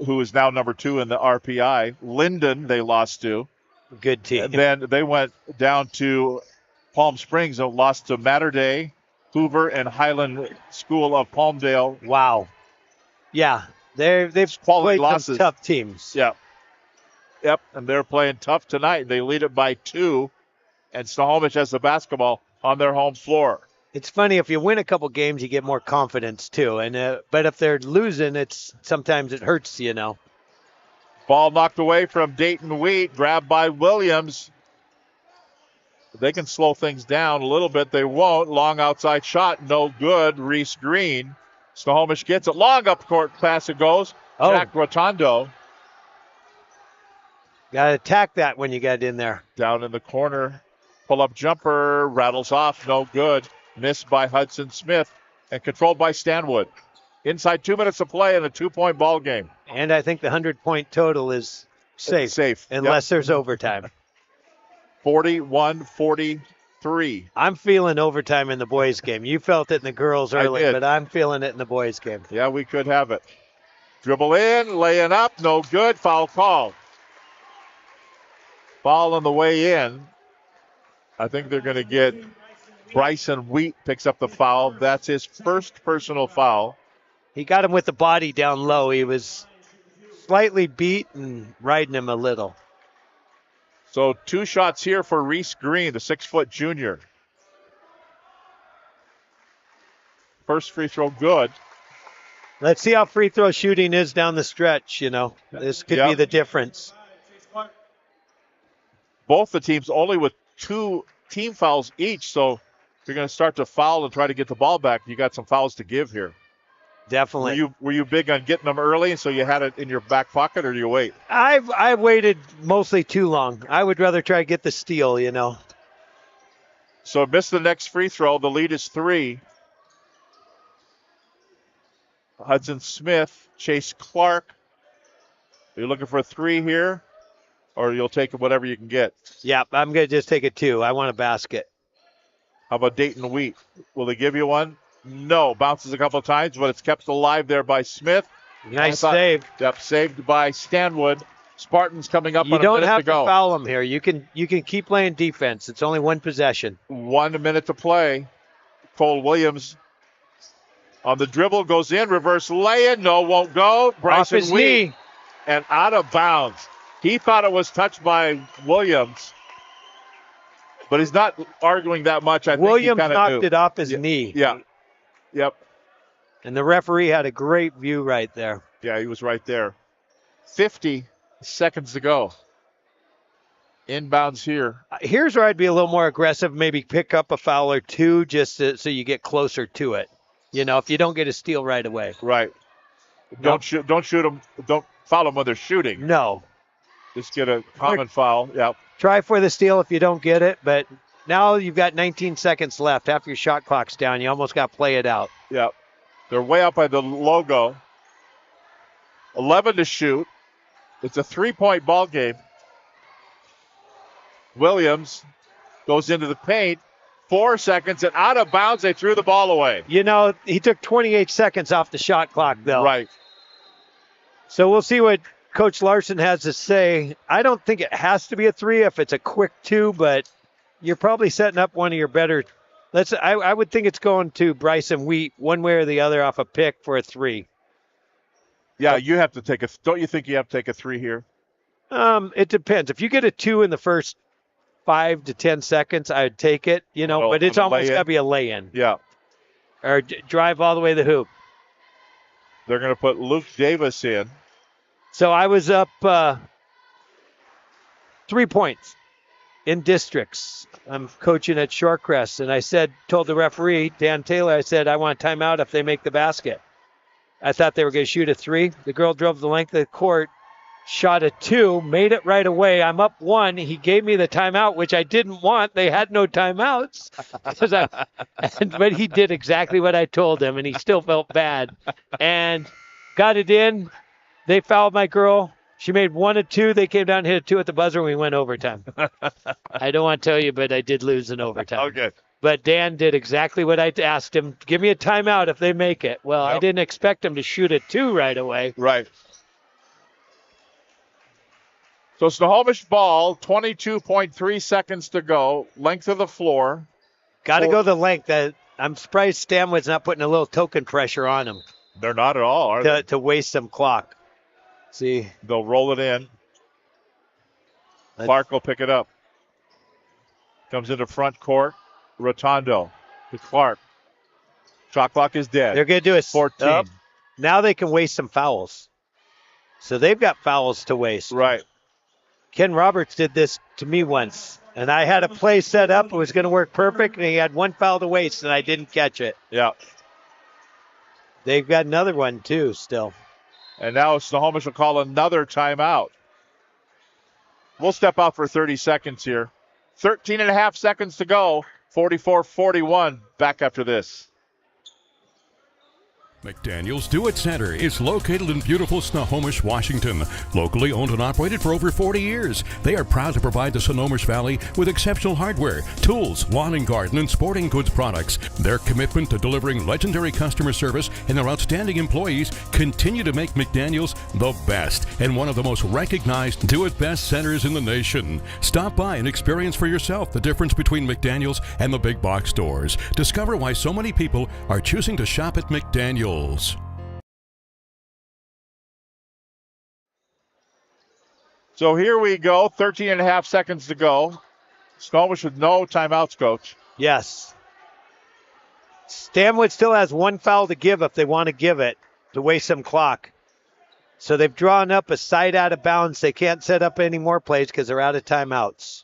who is now number 2 in the RPI. Linden, they lost to. Good team. And then they went down to Palm Springs and lost to Mater Dei, Hoover, and Highland School of Palmdale. Wow. Yeah. They've played some tough teams. Yep. And they're playing tough tonight. They lead it by 2, and Snohomish has the basketball on their home floor. It's funny, if you win a couple games, you get more confidence too. And but if they're losing, sometimes it hurts, you know. Ball knocked away from Dayton Wheat, grabbed by Williams. They can slow things down a little bit. They won't. Long outside shot, no good. Reese Green. Snohomish gets it. Long up court pass it goes. Jack Rotondo. Got to attack that when you get in there. Down in the corner. Pull-up jumper. Rattles off. No good. Missed by Hudson Smith. And controlled by Stanwood. Inside 2 minutes of play in a 2-point ball game. And I think the 100-point total is safe. Unless there's overtime. 41-43. I'm feeling overtime in the boys' game. You felt it in the girls early, but I'm feeling it in the boys' game. Yeah, we could have it. Dribble in, laying up, no good. Foul call. Foul on the way in. I think they're going to get Bryson Wheat picks up the foul. That's his first personal foul. He got him with the body down low. He was slightly beat and riding him a little. So 2 shots here for Reese Green, the 6-foot junior. First free throw good. Let's see how free throw shooting is down the stretch, you know. This could be the difference. Both the teams only with 2 team fouls each, so you're going to start to foul and try to get the ball back. You got some fouls to give here. Definitely. Were you big on getting them early so you had it in your back pocket, or do you wait? I waited mostly too long. I would rather try to get the steal, you know. So miss the next free throw. The lead is 3. Hudson Smith, Chase Clark. Are you looking for a 3 here, or you'll take whatever you can get? Yeah, I'm going to just take a 2. I want a basket. How about Dayton Wheat? Will they give you one? No. Bounces a couple of times, but it's kept alive there by Smith. Nice save. Yep, saved by Stanwood. Spartans coming up on a minute to go. You don't have to foul them here. You can keep playing defense. It's only 1 possession. 1 minute to play. Cole Williams on the dribble, goes in, reverse lay-in. No, won't go. Bryson off his Wheat, knee. and out of bounds. He thought it was touched by Williams, but he's not arguing that much. Williams knocked it off his knee. Yeah. Yep. And the referee had a great view right there. Yeah, he was right there. 50 seconds to go. Inbounds here. Here's where I'd be a little more aggressive, maybe pick up a foul or 2 just so you get closer to it. You know, if you don't get a steal right away. Right. Don't shoot them. Don't foul them when they're shooting. No. Just get a common foul. Yeah. Try for the steal if you don't get it, but now you've got 19 seconds left. Half your shot clock's down. You almost got to play it out. Yeah. They're way up by the logo. 11 to shoot. It's a 3-point ball game. Williams goes into the paint. 4 seconds and out of bounds. They threw the ball away. You know, he took 28 seconds off the shot clock, though. Right. So we'll see what Coach Larson has to say. I don't think it has to be a 3 if it's a quick 2, but you're probably setting up one of your better. I would think it's going to Bryson Wheat one way or the other off a pick for a 3. Yeah, you have to take don't you think you have to take a 3 here? It depends. If you get a 2 in the first 5 to 10 seconds, I'd take it, but it's almost got to be a lay-in. Yeah. Or drive all the way to the hoop. They're going to put Luke Davis in. So I was up 3 points in districts. I'm coaching at Shorecrest, and I told the referee, Dan Taylor, I said, I want a timeout if they make the basket. I thought they were going to shoot a 3. The girl drove the length of the court, shot a 2, made it right away. I'm up 1. He gave me the timeout, which I didn't want. They had no timeouts. But he did exactly what I told him, and he still felt bad. And got it in. They fouled my girl. She made 1 of 2. They came down and hit a 2 at the buzzer, and we went overtime. I don't want to tell you, but I did lose in overtime. Okay. But Dan did exactly what I asked him. Give me a timeout if they make it. Well, I didn't expect him to shoot a 2 right away. Right. So Snohomish ball, 22.3 seconds to go. Length of the floor. Got to go the length. I'm surprised Stanwood's not putting a little token pressure on him. They're not at all, are they? To waste some clock. See. They'll roll it in. Clark will pick it up. Comes into front court. Rotondo to Clark. Shot clock is dead. They're going to do it. 14. Now they can waste some fouls. So they've got fouls to waste. Right. Ken Roberts did this to me once, and I had a play set up. It was going to work perfect, and he had 1 foul to waste, and I didn't catch it. Yeah. They've got another one, too, still. And now Snohomish will call another timeout. We'll step out for 30 seconds here. 13 and a half seconds to go. 44-41. Back after this. McDaniel's Do It Center is located in beautiful Snohomish, Washington. Locally owned and operated for over 40 years, they are proud to provide the Snohomish Valley with exceptional hardware, tools, lawn and garden, and sporting goods products. Their commitment to delivering legendary customer service and their outstanding employees continue to make McDaniel's the best and one of the most recognized Do It Best centers in the nation. Stop by and experience for yourself the difference between McDaniel's and the big box stores. Discover why so many people are choosing to shop at McDaniel's. So here we go, 13 and a half seconds to go. Snohomish with no timeouts, Coach. Yes. Stanwood still has 1 foul to give if they want to give it, to waste some clock. So they've drawn up a side out of bounds. They can't set up any more plays because they're out of timeouts.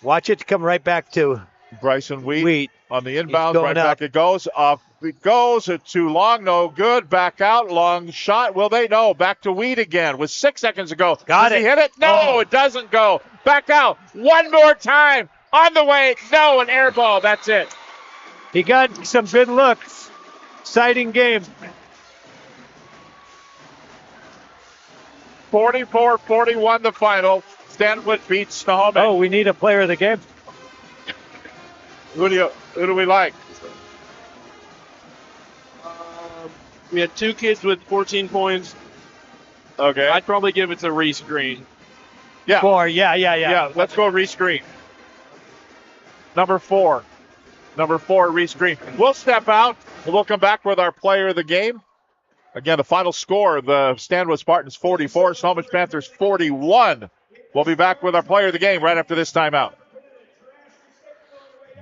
Watch it come right back to Bryson Wheat on the inbound. Right up. back it goes. Up it goes. Too long. No good. Back out. Long shot. Will they? No. Back to Wheat again with 6 seconds to go. Does he hit it? No, It doesn't go. Back out. One more time. On the way. No, an air ball. That's it. He got some good looks. Exciting game. 44-41 the final. Stanwood beats Snohomish. Oh, we need a player of the game. Who do we like? We had 2 kids with 14 points. Okay. I'd probably give it to Reese Green. Yeah. 4. Yeah. Yeah, let's go Reese Green. Number 4, Reese Green. We'll step out, and we'll come back with our player of the game. Again, the final score, the Stanwood Spartans 44, Snohomish Panthers 41. We'll be back with our player of the game right after this timeout.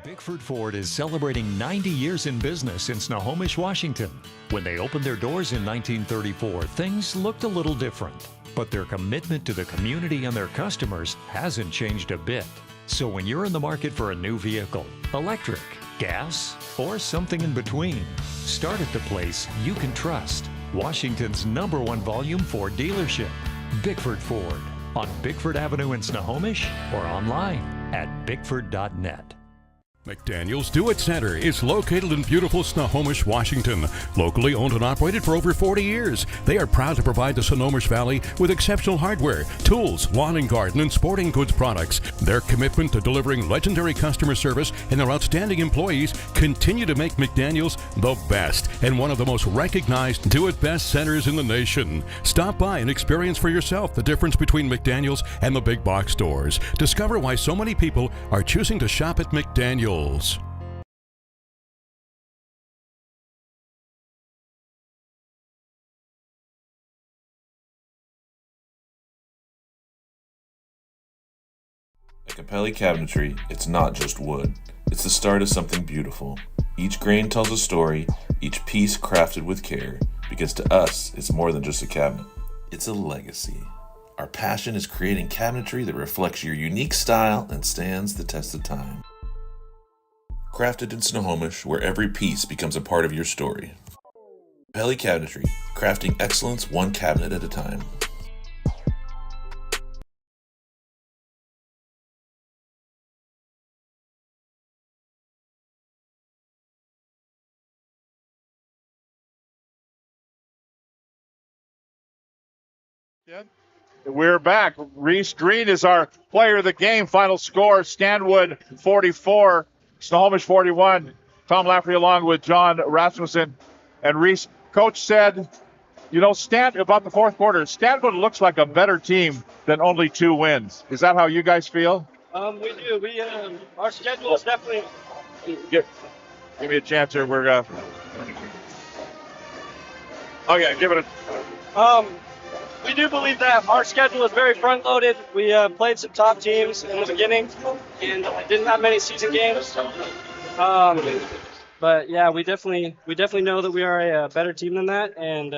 Bickford Ford is celebrating 90 years in business in Snohomish, Washington. When they opened their doors in 1934, things looked a little different. But their commitment to the community and their customers hasn't changed a bit. So when you're in the market for a new vehicle, electric, gas, or something in between, start at the place you can trust. Washington's #1 volume Ford dealership, Bickford Ford, on Bickford Avenue in Snohomish or online at bickford.net. McDaniel's Do-It Center is located in beautiful Snohomish, Washington. Locally owned and operated for over 40 years, they are proud to provide the Snohomish Valley with exceptional hardware, tools, lawn and garden, and sporting goods products. Their commitment to delivering legendary customer service and their outstanding employees continue to make McDaniel's the best and one of the most recognized do-it-best centers in the nation. Stop by and experience for yourself the difference between McDaniel's and the big box stores. Discover why so many people are choosing to shop at McDaniel's. At Capelli Cabinetry, it's not just wood. It's the start of something beautiful. Each grain tells a story, each piece crafted with care, because to us, it's more than just a cabinet. It's a legacy. Our passion is creating cabinetry that reflects your unique style and stands the test of time. Crafted in Snohomish, where every piece becomes a part of your story. Capelli Cabinetry, crafting excellence one cabinet at a time. We're back. Reese Green is our player of the game. Final score, Stanwood 44, Snohomish 41. Tom Lafferty along with John Rasmussen. And Reese, coach said, about the fourth quarter, Stanwood looks like a better team than only 2 wins. Is that how you guys feel? We do. Our schedule is definitely... Give me a chance here. We're give it a... We do believe that our schedule is very front-loaded. We played some top teams in the beginning and didn't have many season games. But yeah, we definitely know that we are a better team than that, and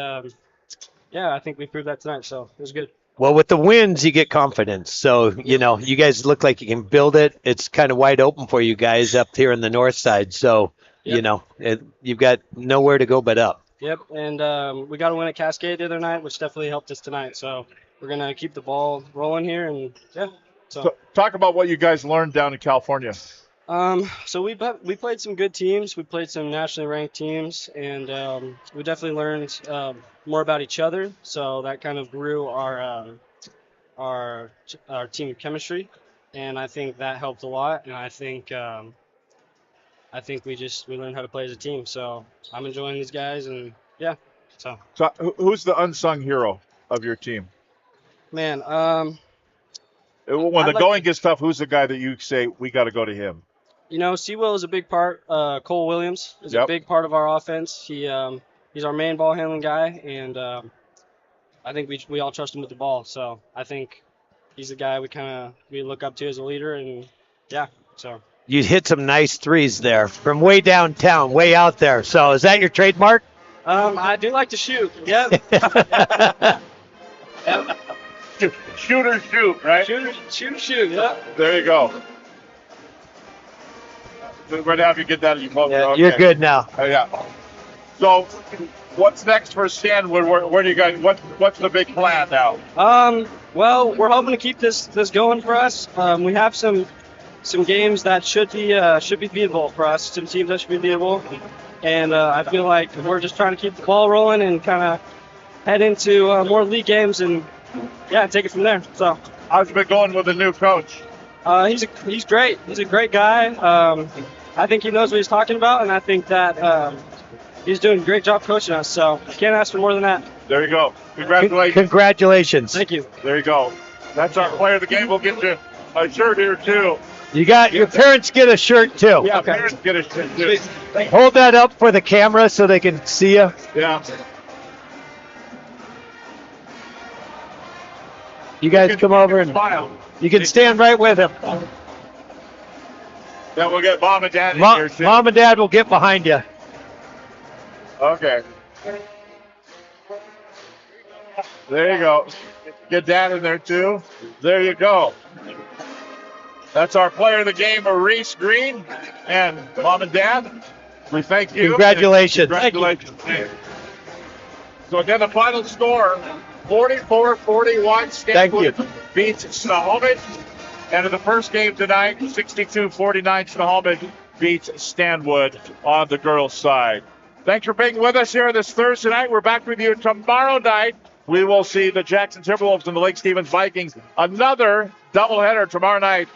I think we proved that tonight. So it was good. Well, with the wins, you get confidence. So you guys look like you can build it. It's kind of wide open for you guys up here on the north side. So you've got nowhere to go but up. Yep, and we got a win at Cascade the other night, which definitely helped us tonight. So we're going to keep the ball rolling here, and So talk about what you guys learned down in California. So we played some good teams. We played some nationally ranked teams, and we definitely learned more about each other. So that kind of grew our team chemistry, and I think that helped a lot. And I think we learned how to play as a team. So I'm enjoying these guys, and So who's the unsung hero of your team? Man, when the going gets tough, who's the guy that you say we got to go to him? Sewell is a big part. Cole Williams is a big part of our offense. He's our main ball handling guy, and I think we all trust him with the ball. So I think he's the guy we look up to as a leader, and so. You hit some nice threes there from way downtown, way out there. So is that your trademark? I do like to shoot. Yep. Shoot, right? Shoot. Yep. There you go. We're going to have you get that in your phone. Yeah, you're good now. So what's next for Stanwood? Where do you guys? What's the big plan now? Well, we're hoping to keep this going for us. We have some games that should be beatable for us. Some teams that should be beatable, and I feel like we're just trying to keep the ball rolling and kind of head into more league games and take it from there. So how's it been going with the new coach? He's great. He's a great guy. I think he knows what he's talking about, and I think that he's doing a great job coaching us. So can't ask for more than that. There you go. Congratulations. Congratulations. Thank you. There you go. That's our player of the game. We'll get you a shirt here too. You got your parents get a shirt too. Yeah, okay. Parents get a shirt too. Hold that up for the camera so they can see you. Yeah. You guys come over and smile. You can stand right with him. Then we'll get Mom and Dad in here too. Mom and Dad will get behind you. Okay. There you go. Get Dad in there too. There you go. That's our player of the game, Reese Green, and Mom and Dad. We thank you. Congratulations. Congratulations. So again, the final score, 44-41. Stanwood beats Snohomish. And in the first game tonight, 62-49, Snohomish beats Stanwood on the girls' side. Thanks for being with us here this Thursday night. We're back with you tomorrow night. We will see the Jackson Timberwolves and the Lake Stevens Vikings. Another doubleheader tomorrow night.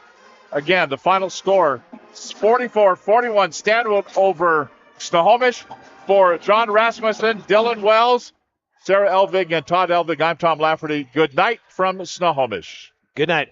Again, the final score, 44-41, Stanwood over Snohomish. For John Rasmussen, Dylan Wells, Sarah Elvig, and Todd Elvig, I'm Tom Lafferty. Good night from Snohomish. Good night.